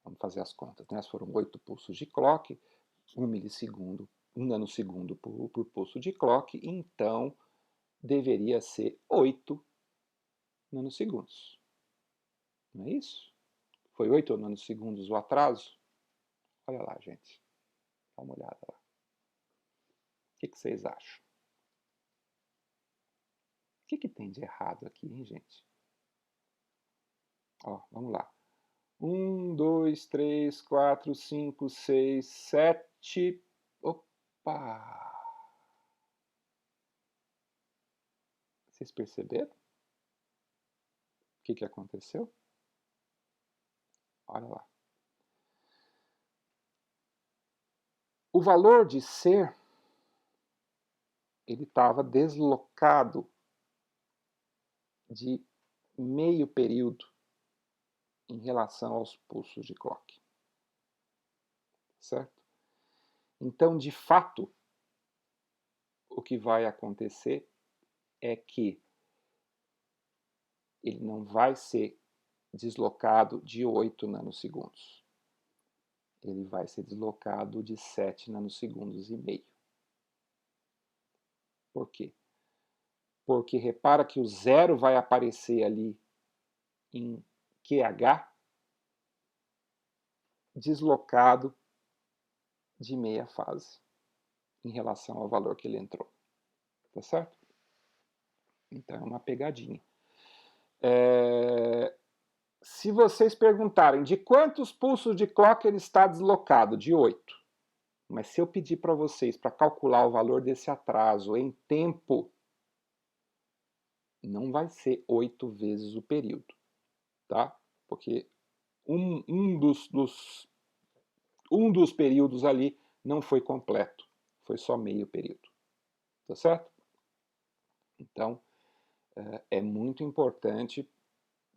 Vamos fazer as contas, né? Foram 8 pulsos de clock, 1 milissegundo, 1 nanosegundo por pulso de clock, então deveria ser 8 nanosegundos. Não é isso? Foi 8 nanosegundos o atraso? Olha lá, gente. Dá uma olhada lá. O que vocês acham? O que tem de errado aqui, hein, gente? Ó, vamos lá. 1, 2, 3, 4, 5, 6, 7. Opa! Vocês perceberam? O que aconteceu? Olha lá. O valor de ser, ele estava deslocado de meio período em relação aos pulsos de clock. Certo? Então, de fato, o que vai acontecer é que ele não vai ser deslocado de 8 nanosegundos. Ele vai ser deslocado de 7 nanosegundos e meio. Por quê? Porque repara que o zero vai aparecer ali em QH deslocado de meia fase em relação ao valor que ele entrou. Tá certo? Então é uma pegadinha. Se vocês perguntarem de quantos pulsos de clock ele está deslocado, de 8. Mas se eu pedir para vocês para calcular o valor desse atraso em tempo, não vai ser 8 vezes o período, tá? Porque um dos períodos ali não foi completo, foi só meio período, tá certo? Então, é muito importante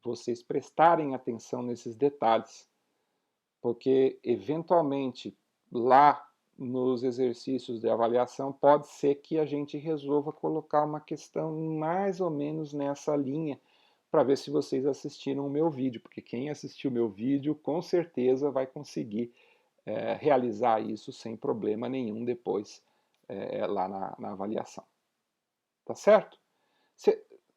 vocês prestarem atenção nesses detalhes, porque eventualmente lá nos exercícios de avaliação pode ser que a gente resolva colocar uma questão mais ou menos nessa linha para ver se vocês assistiram o meu vídeo, porque quem assistiu o meu vídeo com certeza vai conseguir realizar isso sem problema nenhum depois lá na avaliação. Tá certo?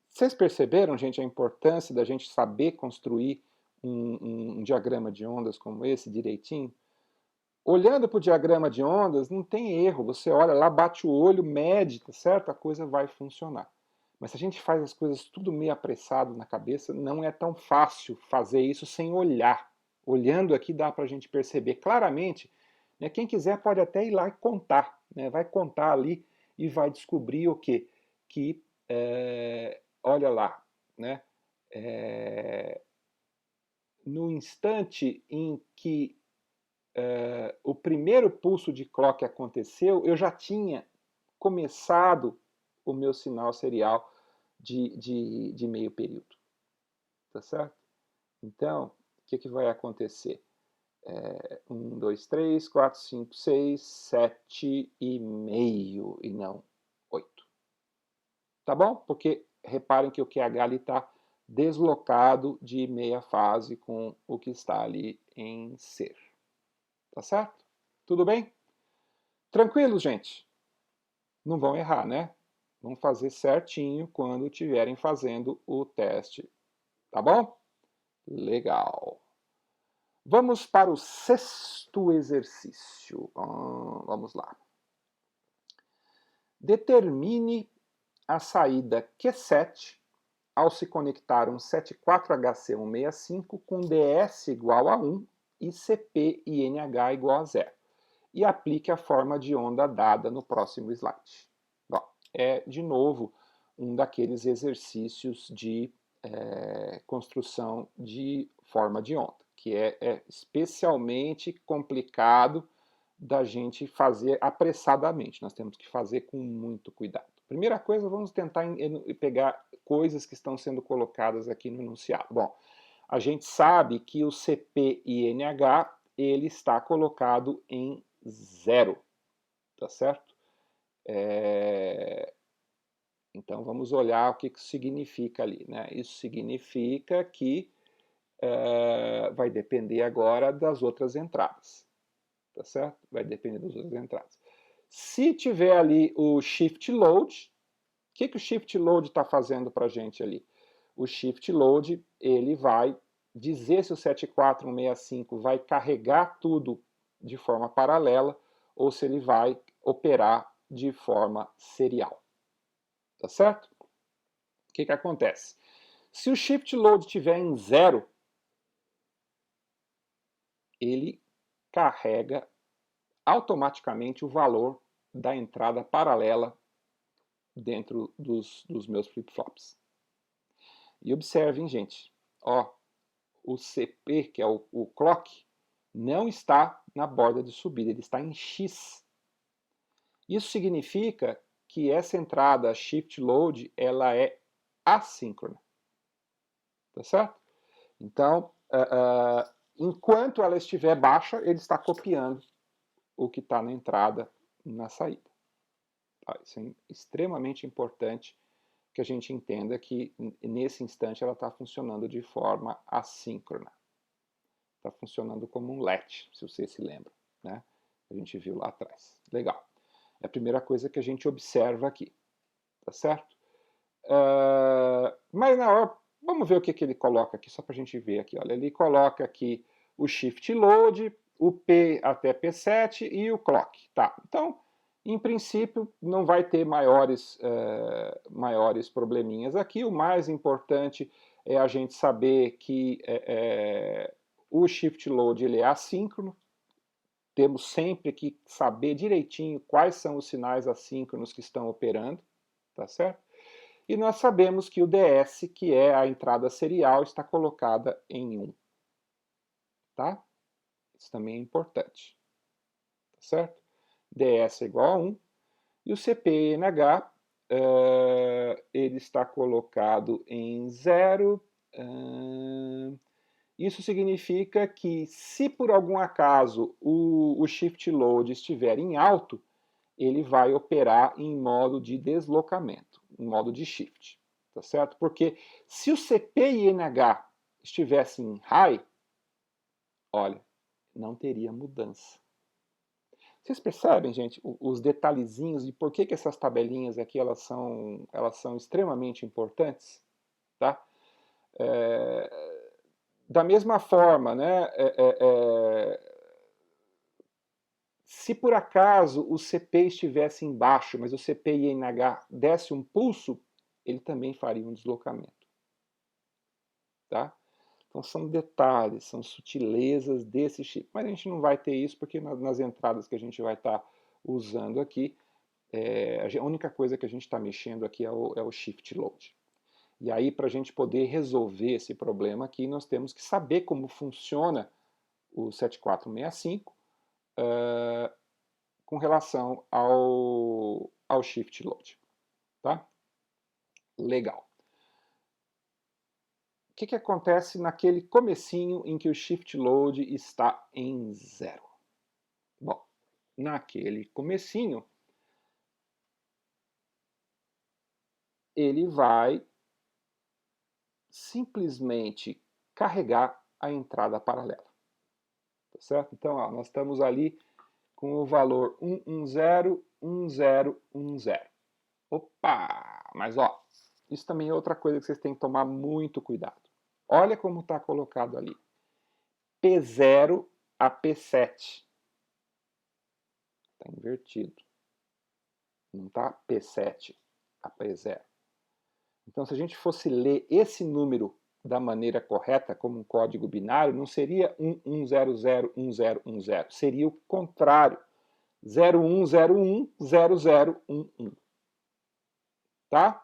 Vocês perceberam, gente, a importância da gente saber construir um diagrama de ondas como esse direitinho? Olhando para o diagrama de ondas, não tem erro. Você olha lá, bate o olho, mede, tá certo? A coisa vai funcionar. Mas se a gente faz as coisas tudo meio apressado na cabeça, não é tão fácil fazer isso sem olhar. Olhando aqui dá para a gente perceber claramente. Né? Quem quiser pode até ir lá e contar. Né? Vai contar ali e vai descobrir o quê? Que, olha lá, né? No instante em que o primeiro pulso de clock aconteceu, eu já tinha começado o meu sinal serial de meio período. Tá certo? Então, o que vai acontecer? 1, 2, 3, 4, 5, 6, 7 e meio e não 8. Tá bom? Porque reparem que o QH ali está deslocado de meia fase com o que está ali em ser. Tá certo? Tudo bem? Tranquilo, gente? Não vão errar, né? Vão fazer certinho quando estiverem fazendo o teste. Tá bom? Legal. Vamos para o 6º exercício. Vamos lá. Determine a saída Q7 ao se conectar um 74HC165 com DS igual a 1 e CP e NH igual a 0. E aplique a forma de onda dada no próximo slide. Bom, de novo, um daqueles exercícios de construção de forma de onda, que é especialmente complicado da gente fazer apressadamente. Nós temos que fazer com muito cuidado. Primeira coisa, vamos tentar pegar coisas que estão sendo colocadas aqui no enunciado. Bom, a gente sabe que o CP e NH ele está colocado em 0, tá certo? Então vamos olhar o que isso significa ali, né? Isso significa que vai depender agora das outras entradas, tá certo? Vai depender das outras entradas. Se tiver ali o shift load, o que o shift load está fazendo para a gente ali? O shift load ele vai dizer se o 74165 vai carregar tudo de forma paralela ou se ele vai operar de forma serial. Tá certo? O que acontece? Se o shift load estiver em 0, ele carrega automaticamente o valor da entrada paralela dentro dos meus flip-flops. E observem, gente, ó, o CP, que é o clock, não está na borda de subida, ele está em X. Isso significa que essa entrada shift load ela é assíncrona. Tá certo? Então, enquanto ela estiver baixa, ele está copiando o que está na entrada e na saída. Isso é extremamente importante que a gente entenda que nesse instante ela está funcionando de forma assíncrona. Está funcionando como um latch, se você se lembra, né? A gente viu lá atrás. Legal. É a primeira coisa que a gente observa aqui, tá certo? Mas na hora, vamos ver o que ele coloca aqui, só para a gente ver aqui. Olha, ele coloca aqui o shift load, o P até P7 e o clock. Tá, então, em princípio, não vai ter maiores probleminhas aqui. O mais importante é a gente saber que o shift load ele é assíncrono. Temos sempre que saber direitinho quais são os sinais assíncronos que estão operando, tá certo? E nós sabemos que o DS, que é a entrada serial, está colocada em 1. Tá? Isso também é importante. Tá certo? DS é igual a 1. E o CPNH, ele está colocado em 0. Isso significa que, se por algum acaso o shift load estiver em alto, ele vai operar em modo de deslocamento, em modo de shift, tá certo? Porque se o CPINH estivesse em high, olha, não teria mudança. Vocês percebem, gente, os detalhezinhos de por que essas tabelinhas aqui elas são extremamente importantes, tá? Da mesma forma, né, se por acaso o CP estivesse embaixo, mas o CPINH desse um pulso, ele também faria um deslocamento. Tá? Então são detalhes, são sutilezas desse chip. Mas a gente não vai ter isso porque nas entradas que a gente vai estar usando aqui, a única coisa que a gente está mexendo aqui é o shift load. E aí, para a gente poder resolver esse problema aqui, nós temos que saber como funciona o 7465 com relação ao shift load. Tá? Legal. O que acontece naquele comecinho em que o shift load está em 0? Bom, naquele comecinho, ele vai simplesmente carregar a entrada paralela. Tá certo? Então, ó, nós estamos ali com o valor 110, 1010. Opa! Mas, ó, isso também é outra coisa que vocês têm que tomar muito cuidado. Olha como está colocado ali. P0 a P7. Está invertido. Não está P7 a P0. Então, se a gente fosse ler esse número da maneira correta, como um código binário, não seria 11001010. Seria o contrário. 01010011. Tá?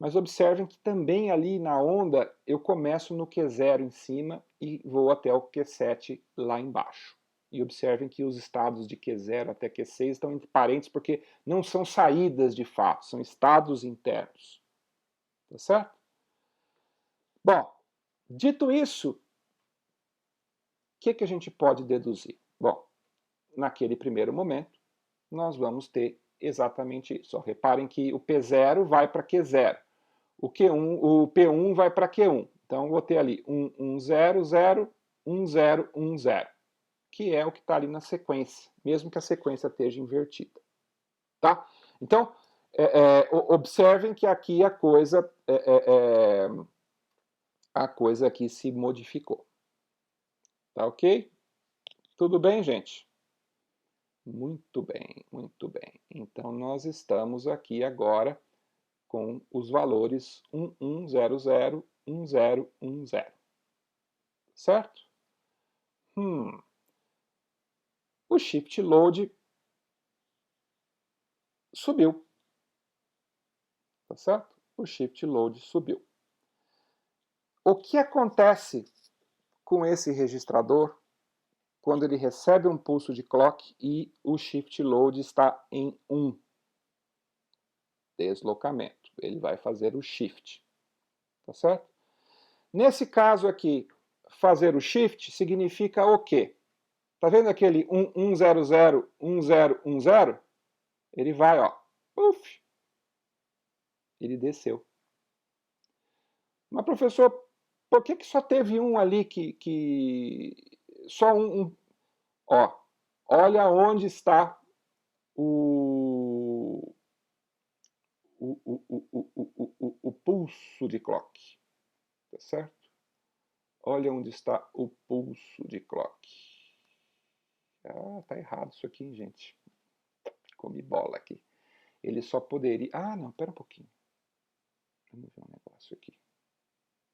Mas observem que também ali na onda eu começo no Q0 em cima e vou até o Q7 lá embaixo. E observem que os estados de Q0 até Q6 estão entre parênteses porque não são saídas de fato, são estados internos. Tá certo? Bom, dito isso, o que a gente pode deduzir? Bom, naquele primeiro momento, nós vamos ter exatamente isso. Ó, reparem que o P0 vai para Q0. O P1 vai para Q1. Então, eu vou ter ali 1100, 1010, que é o que está ali na sequência, mesmo que a sequência esteja invertida. Tá? Então, observem que aqui a coisa aqui se modificou. Tá ok? Tudo bem, gente? Muito bem, muito bem. Então, nós estamos aqui agora com os valores 1100, 1010. Certo? O shift load subiu. Tá certo? O shift load subiu. O que acontece com esse registrador quando ele recebe um pulso de clock e o shift load está em 1? Deslocamento. Ele vai fazer o shift. Tá certo? Nesse caso aqui, fazer o shift significa o quê? Tá vendo aquele 1100, 1010? Ele vai, ó, Ele desceu. Mas, professor, por que só teve um ali só um... Ó, olha onde está o pulso de clock, tá certo? Olha onde está o pulso de clock. Ah, tá errado isso aqui, gente. Comi bola aqui. Ele só poderia... Ah, não, pera um pouquinho. Vamos ver um negócio aqui.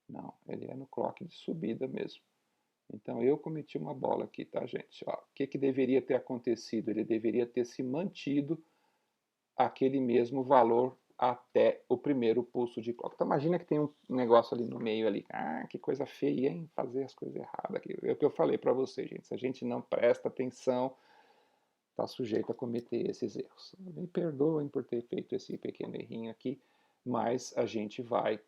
Não, ele é no clock de subida mesmo. Então eu cometi uma bola aqui, tá, gente? Ó, o que deveria ter acontecido? Ele deveria ter se mantido aquele mesmo valor até o primeiro pulso de clock. Então imagina que tem um negócio ali no meio ali. Ah, que coisa feia, hein? Fazer as coisas erradas aqui. É o que eu falei para vocês, gente. Se a gente não presta atenção, está sujeito a cometer esses erros. Me perdoem por ter feito esse pequeno errinho aqui, mas a gente vai...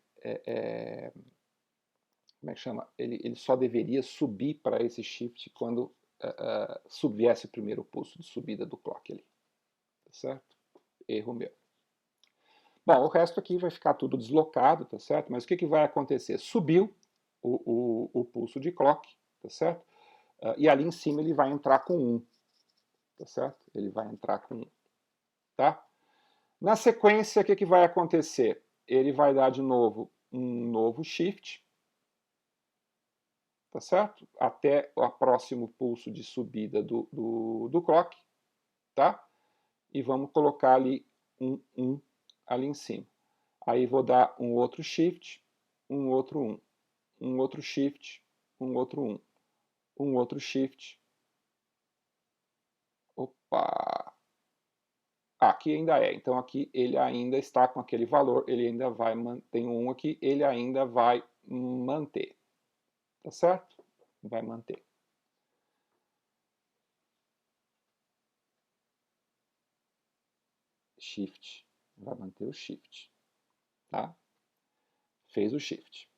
como é que chama? Ele só deveria subir para esse shift quando viesse o primeiro pulso de subida do clock ali. Tá certo? Erro meu. Bom, o resto aqui vai ficar tudo deslocado, tá certo? Mas o que vai acontecer? Subiu o pulso de clock, tá certo? E ali em cima ele vai entrar com 1, tá certo? Ele vai entrar com 1, tá? Na sequência, o que vai acontecer? Ele vai dar de novo um novo shift, tá certo? Até o próximo pulso de subida do clock, tá? E vamos colocar ali um 1 ali em cima. Aí vou dar um outro shift, um outro 1, um outro shift, um outro 1, um outro shift. Opa! Aqui ainda é. Então aqui ele ainda está com aquele valor, ele ainda vai manter um 1 aqui, ele ainda vai manter. Tá certo? Vai manter. Shift. Vai manter o shift. Tá? Fez o shift.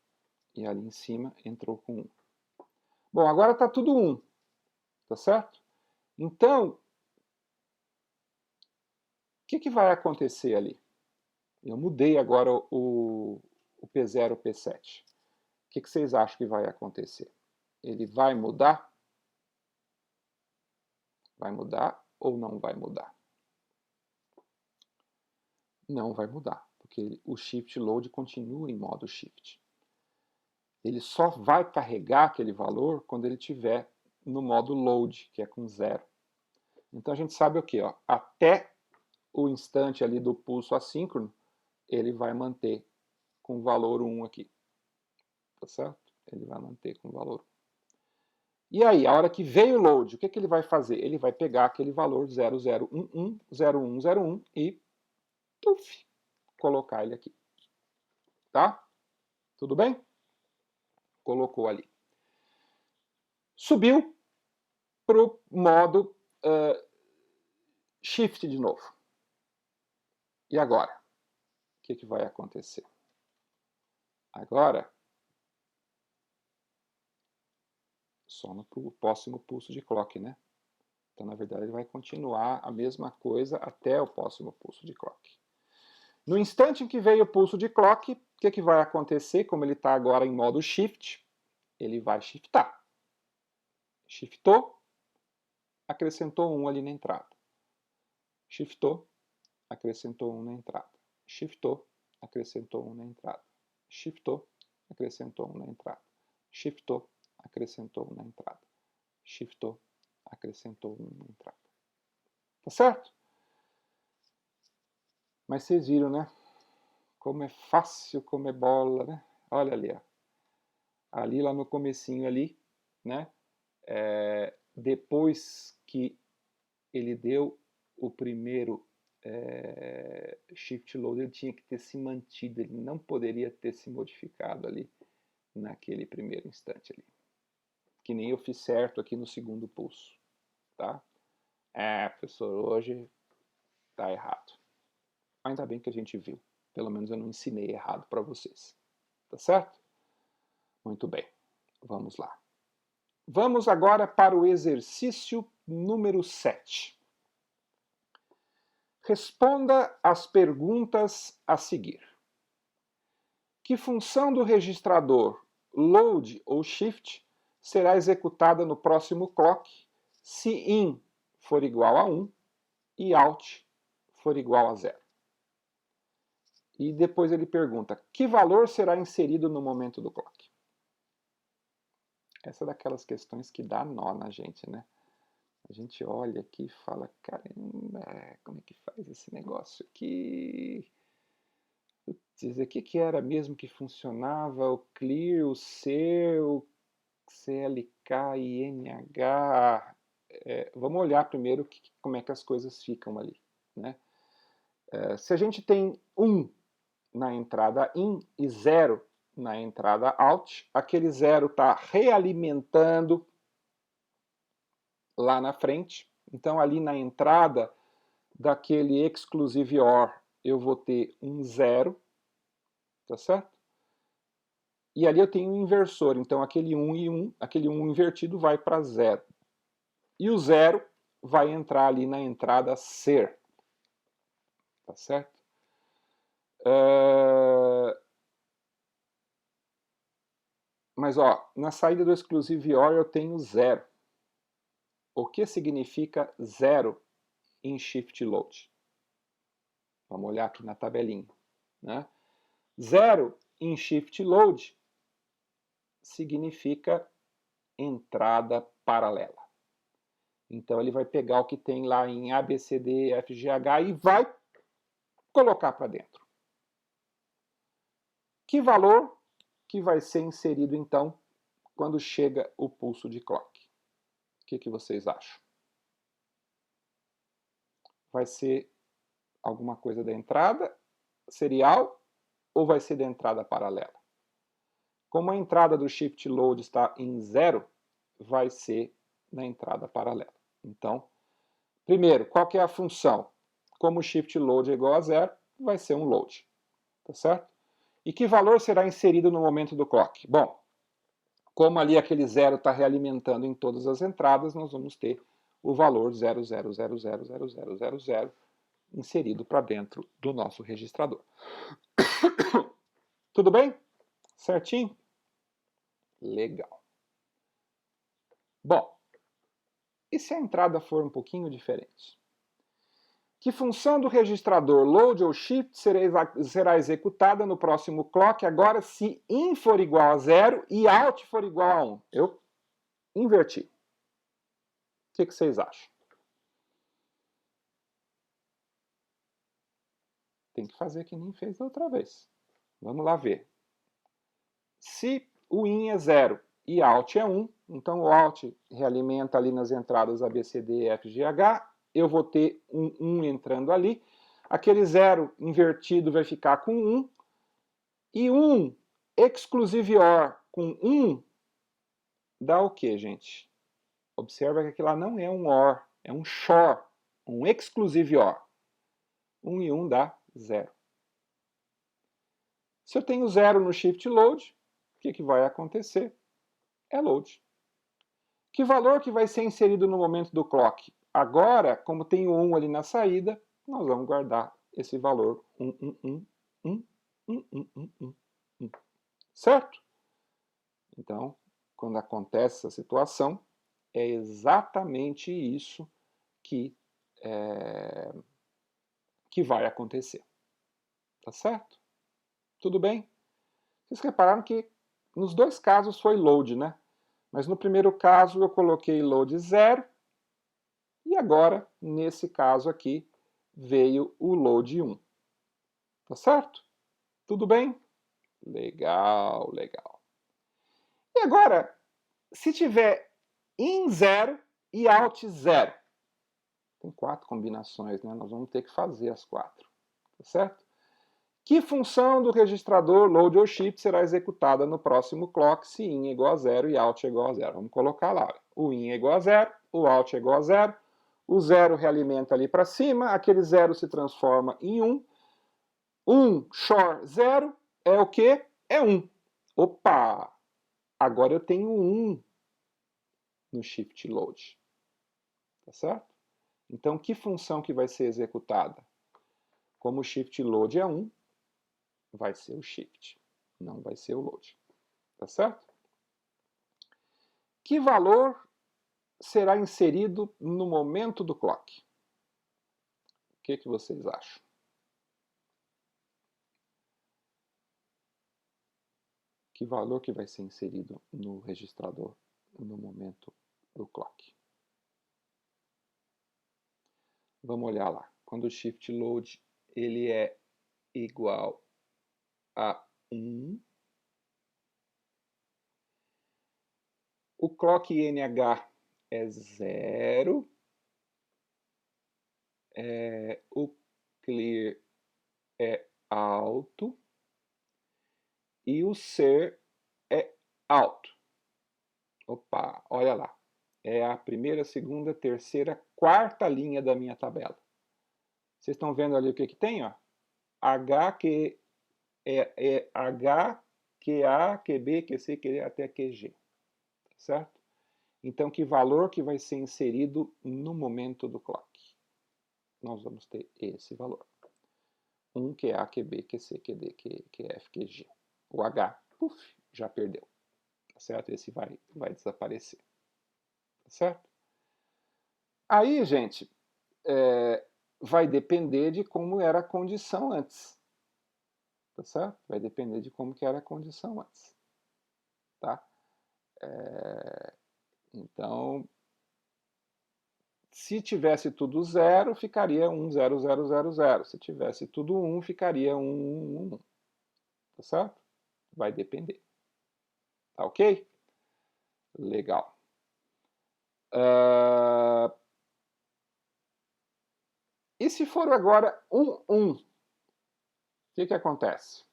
E ali em cima entrou com 1. Bom, agora está tudo 1. Tá certo? Então, o que vai acontecer ali? Eu mudei agora o P0 P7. O que vocês acham que vai acontecer? Ele vai mudar? Vai mudar ou não vai mudar? Não vai mudar, porque o shift load continua em modo shift. Ele só vai carregar aquele valor quando ele estiver no modo load, que é com 0. Então a gente sabe o quê? Ó? Até o instante ali do pulso assíncrono, ele vai manter com o valor 1 aqui. Tá certo? Ele vai manter com o valor 1. E aí, a hora que veio o load, o que ele vai fazer? Ele vai pegar aquele valor 0011, 0101 e tuf, colocar ele aqui. Tá? Tudo bem? Colocou ali. Subiu para o modo shift de novo. E agora? O que vai acontecer? Agora, só no próximo pulso de clock, né? Então, na verdade, ele vai continuar a mesma coisa até o próximo pulso de clock. No instante em que veio o pulso de clock, o que vai acontecer? Como ele está agora em modo shift, ele vai shiftar. Shiftou, acrescentou 1 ali na entrada. Shiftou, acrescentou 1 na entrada. Shiftou, acrescentou 1 na entrada. Shiftou, acrescentou 1 na entrada. Shiftou, acrescentou 1 na entrada. Shiftou, acrescentou 1 na entrada. Tá certo? Mas vocês viram, né? Como é fácil comer bola, né? Olha ali, ó. Ali lá no comecinho ali, né? Depois que ele deu o primeiro shift load, ele tinha que ter se mantido, ele não poderia ter se modificado ali naquele primeiro instante ali. Que nem eu fiz certo aqui no segundo pulso, tá? Professor, hoje tá errado. Ainda bem que a gente viu. Pelo menos eu não ensinei errado para vocês. Tá certo? Muito bem. Vamos lá. Vamos agora para o exercício número 7. Responda as perguntas a seguir. Que função do registrador load ou shift será executada no próximo clock se in for igual a 1 e out for igual a 0? E depois ele pergunta, que valor será inserido no momento do clock? Essa é daquelas questões que dá nó na gente, né? A gente olha aqui e fala, caramba, como é que faz esse negócio aqui? Dizer o que era mesmo que funcionava, o clear, o ser, o CLK e NH. Vamos olhar primeiro como é que as coisas ficam ali, né? Se a gente tem 1 na entrada in e 0 na entrada out, aquele 0 está realimentando lá na frente. Então, ali na entrada daquele exclusive OR, eu vou ter um 0, tá certo? E ali eu tenho um inversor, então aquele 1 e 1, aquele 1 invertido vai para 0. E o 0 vai entrar ali na entrada ser, tá certo? Mas, ó, na saída do exclusive OR eu tenho 0. O que significa 0 em shift load? Vamos olhar aqui na tabelinha, né? 0 em shift load significa entrada paralela. Então ele vai pegar o que tem lá em A, B, C, D, E, F, G, H e vai colocar para dentro. Que valor que vai ser inserido então quando chega o pulso de clock? O que vocês acham? Vai ser alguma coisa da entrada serial ou vai ser da entrada paralela? Como a entrada do shift load está em 0, vai ser na entrada paralela. Então, primeiro, qual que é a função? Como o shift load é igual a 0, vai ser um load, tá certo? E que valor será inserido no momento do clock? Bom, como ali aquele 0 está realimentando em todas as entradas, nós vamos ter o valor 0,0000000 inserido para dentro do nosso registrador. Tudo bem? Certinho? Legal. Bom, e se a entrada for um pouquinho diferente? Que função do registrador load ou shift será executada no próximo clock agora se in for igual a 0 e out for igual a 1? Eu inverti. O que vocês acham? Tem que fazer que nem fez da outra vez. Vamos lá ver. Se o in é 0 e out é 1, então o out realimenta ali nas entradas A, B, C, D, E, F, G, H, eu vou ter um 1 entrando ali, aquele 0 invertido vai ficar com 1, e 1 exclusive OR com 1 dá o que, gente? Observa que aquilo lá não é um OR, é um XOR, um exclusive OR. 1 e 1 dá 0. Se eu tenho 0 no shift load, o que vai acontecer? É load. Que valor que vai ser inserido no momento do clock? Agora, como tem o 1 ali na saída, nós vamos guardar esse valor 1. Certo? Então, quando acontece essa situação, é exatamente isso que vai acontecer. Tá certo? Tudo bem? Vocês repararam que nos dois casos foi load, né? Mas no primeiro caso eu coloquei load 0 e agora, nesse caso aqui, veio o load 1. Tá certo? Tudo bem? Legal, legal. E agora, se tiver in 0 e out 0, tem 4 combinações, né? Nós vamos ter que fazer as 4. Tá certo? Que função do registrador load ou shift será executada no próximo clock se in é igual a 0 e out é igual a 0? Vamos colocar lá. O in é igual a 0, o out é igual a 0, o 0 realimenta ali para cima, aquele 0 se transforma em 1. 1 XOR 0 é o quê? É 1. Opa! Agora eu tenho 1 no shift load. Tá certo? Então, que função que vai ser executada? Como o shift load é 1, vai ser o shift. Não vai ser o load. Tá certo? Que valor será inserido no momento do clock? O que vocês acham? Que valor que vai ser inserido no registrador no momento do clock? Vamos olhar lá. Quando o shift load ele é igual a 1, o clock NH é 0, o clear é alto e o ser é alto. Opa, olha lá. É a primeira, segunda, terceira, quarta linha da minha tabela. Vocês estão vendo ali o que tem? Ó? H, Q, H, QA, QB, QC, QD até QG. Certo? Então, que valor que vai ser inserido no momento do clock? Nós vamos ter esse valor. 1, QA, QB, QC, QD, QF, QG. O H, puf, já perdeu. Tá certo? Esse vai desaparecer. Tá certo? Aí, gente, vai depender de como era a condição antes. Tá certo? Vai depender de como que era a condição antes. Tá? Então, se tivesse tudo 0, ficaria 1, 0, 0, 0, 0. Se tivesse tudo 1, ficaria 1, 1, 1. Tá certo? Vai depender. Tá ok? Legal. E se for agora 1, 1? O que acontece?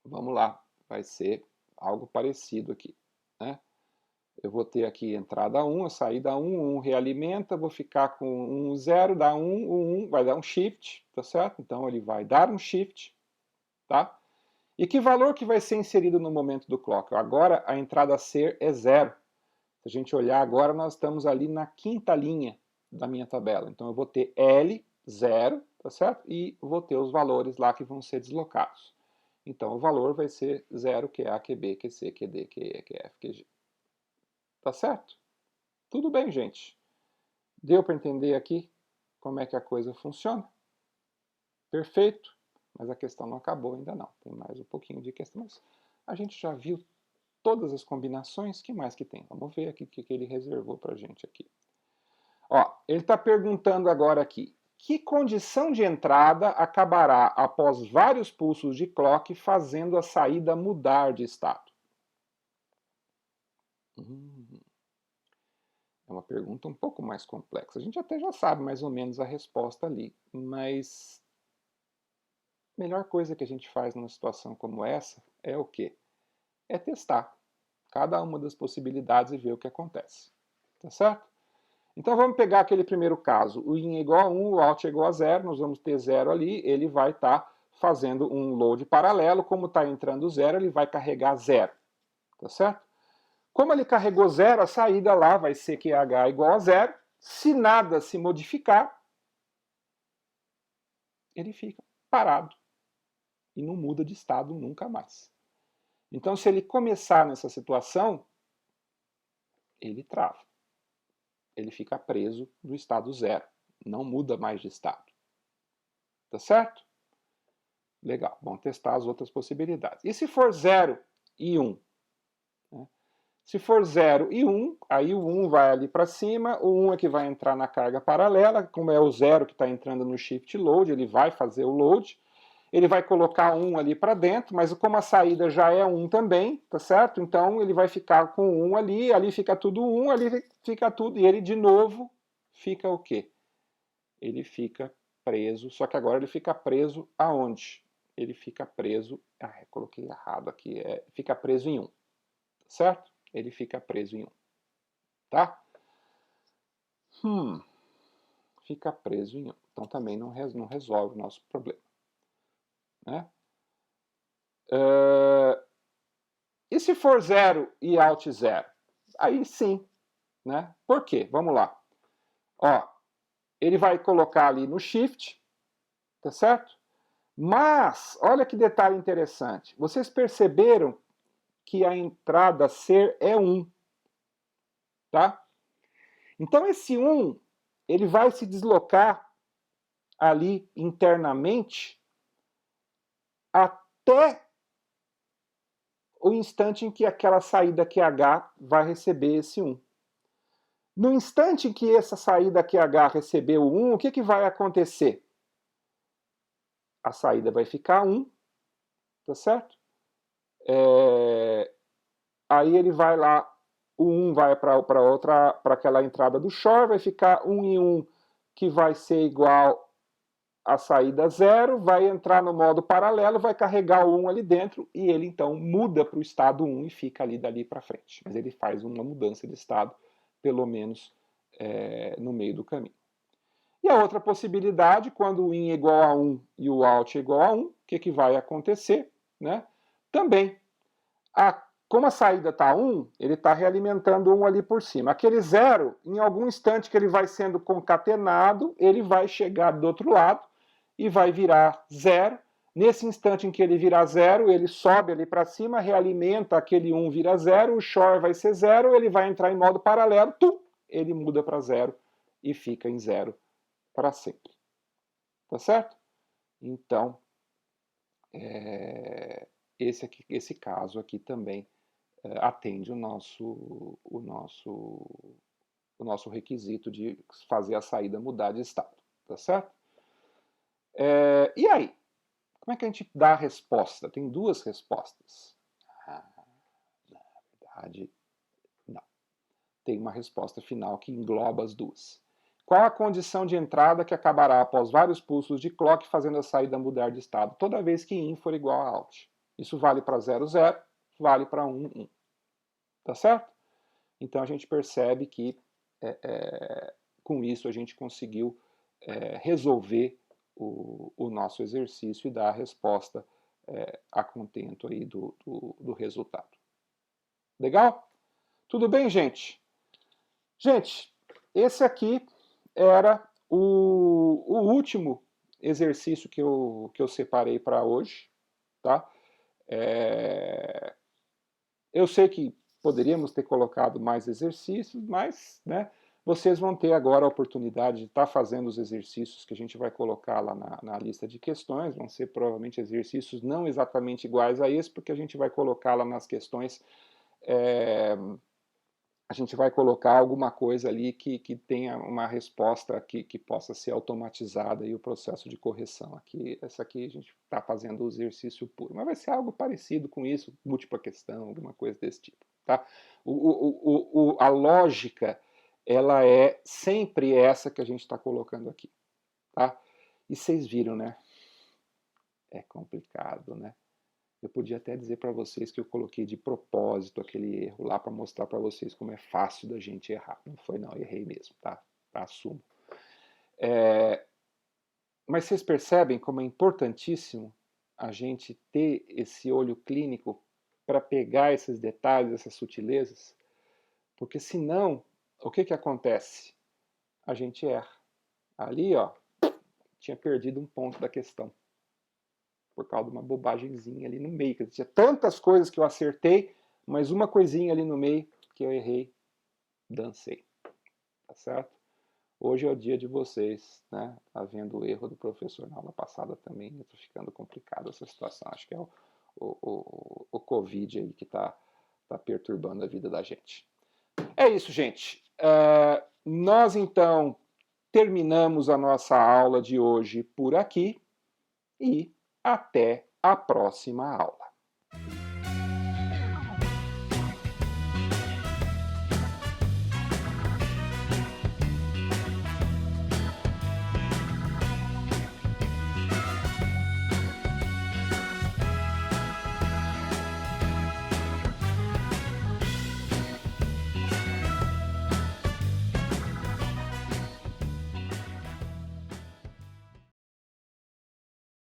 Vamos lá. Vai ser algo parecido aqui. Né? Eu vou ter aqui entrada 1, a saída 1, 1 realimenta, vou ficar com 1, 0, dá 1, 1, vai dar um shift, tá certo? Então ele vai dar um shift, tá? E que valor que vai ser inserido no momento do clock? Agora a entrada ser é 0. Se a gente olhar agora, nós estamos ali na quinta linha da minha tabela. Então eu vou ter L, 0, tá certo? E vou ter os valores lá que vão ser deslocados. Então o valor vai ser 0, QA, QB, QC, QD, QE, QF, QG. Tá certo? Tudo bem, gente. Deu para entender aqui como é que a coisa funciona? Perfeito. Mas a questão não acabou ainda não. Tem mais um pouquinho de questão. Mas a gente já viu todas as combinações. O que mais que tem? Vamos ver aqui o que ele reservou para a gente aqui. Ó, ele está perguntando agora aqui. Que condição de entrada acabará após vários pulsos de clock fazendo a saída mudar de estado? É uma pergunta um pouco mais complexa. A gente até já sabe mais ou menos a resposta ali, mas a melhor coisa que a gente faz numa situação como essa é o quê? É testar cada uma das possibilidades e ver o que acontece. Tá certo? Então vamos pegar aquele primeiro caso. O in é igual a 1, o out é igual a 0, nós vamos ter 0 ali, ele vai estar fazendo um load paralelo, como está entrando 0, ele vai carregar 0. Tá certo? Como ele carregou 0, a saída lá vai ser que H é igual a 0. Se nada se modificar, ele fica parado e não muda de estado nunca mais. Então, se ele começar nessa situação, ele trava. Ele fica preso no estado 0. Não muda mais de estado. Tá certo? Legal. Vamos testar as outras possibilidades. E se for 0 e 1? Se for 0 e 1, aí o 1 vai ali para cima, o 1 é que vai entrar na carga paralela, como é o 0 que está entrando no shift load, ele vai fazer o load, ele vai colocar 1 ali para dentro, mas como a saída já é 1 também, tá certo? Então ele vai ficar com 1 ali, ali fica tudo 1, ali fica tudo, e ele de novo fica o quê? Ele fica preso, só que agora ele fica preso aonde? Ele fica preso, coloquei errado aqui, fica preso em 1, certo? Ele fica preso em 1. Tá? Fica preso em 1. Então também não resolve o nosso problema. Né? E se for 0 e out 0? Aí sim. Né? Por quê? Vamos lá. Ó, ele vai colocar ali no shift, tá certo? Mas, olha que detalhe interessante. Vocês perceberam que a entrada a ser é 1. Tá? Então, esse 1, ele vai se deslocar ali internamente até o instante em que aquela saída QH vai receber esse 1. No instante em que essa saída QH receber o 1, o que vai acontecer? A saída vai ficar 1, tá certo? Aí ele vai lá, o 1 vai para aquela entrada do short, vai ficar 1 em 1, que vai ser igual a saída 0, vai entrar no modo paralelo, vai carregar o 1 ali dentro, e ele então muda para o estado 1 e fica ali dali para frente. Mas ele faz uma mudança de estado, pelo menos no meio do caminho. E a outra possibilidade, quando o in é igual a 1 e o out é igual a 1, o que vai acontecer? Né? Também, como a saída está 1, ele está realimentando 1 ali por cima. Aquele 0, em algum instante que ele vai sendo concatenado, ele vai chegar do outro lado e vai virar 0. Nesse instante em que ele virar 0, ele sobe ali para cima, realimenta, aquele 1 vira 0, o short vai ser 0, ele vai entrar em modo paralelo, ele muda para 0 e fica em 0 para sempre. Tá certo? Então, esse caso aqui também atende o nosso requisito de fazer a saída mudar de estado. Tá certo? E aí? Como é que a gente dá a resposta? Tem duas respostas. Na verdade, não. Tem uma resposta final que engloba as duas. Qual a condição de entrada que acabará após vários pulsos de clock fazendo a saída mudar de estado? Toda vez que in for igual a out. Isso vale para 0, 0, vale para 1, 1. Tá certo? Então a gente percebe que com isso a gente conseguiu resolver o nosso exercício e dar a resposta a contento aí do resultado. Legal? Tudo bem, gente? Gente, esse aqui era o último exercício que eu separei para hoje. Tá? Eu sei que poderíamos ter colocado mais exercícios, mas vocês vão ter agora a oportunidade de estar fazendo os exercícios que a gente vai colocar lá na lista de questões. Vão ser provavelmente exercícios não exatamente iguais a esse, porque a gente vai colocar lá nas questões, a gente vai colocar alguma coisa ali que tenha uma resposta que possa ser automatizada e o processo de correção. Essa aqui a gente está fazendo o exercício puro, mas vai ser algo parecido com isso, múltipla questão, alguma coisa desse tipo. Tá? A lógica, ela é sempre essa que a gente está colocando aqui. Tá? E vocês viram, né? É complicado, né? Eu podia até dizer para vocês que eu coloquei de propósito aquele erro lá para mostrar para vocês como é fácil da gente errar. Não foi não, errei mesmo, tá? Assumo. Mas vocês percebem como é importantíssimo a gente ter esse olho clínico para pegar esses detalhes, essas sutilezas? Porque senão, o que acontece? A gente erra. Ali, ó, tinha perdido um ponto da questão. Por causa de uma bobagemzinha ali no meio. Tinha tantas coisas que eu acertei, mas uma coisinha ali no meio que eu errei, dancei. Tá certo? Hoje é o dia de vocês, né? Havendo o erro do professor na aula passada também, está ficando complicado essa situação. Acho que é o Covid aí que está perturbando a vida da gente. É isso, gente. Nós, então, terminamos a nossa aula de hoje por aqui e até a próxima aula.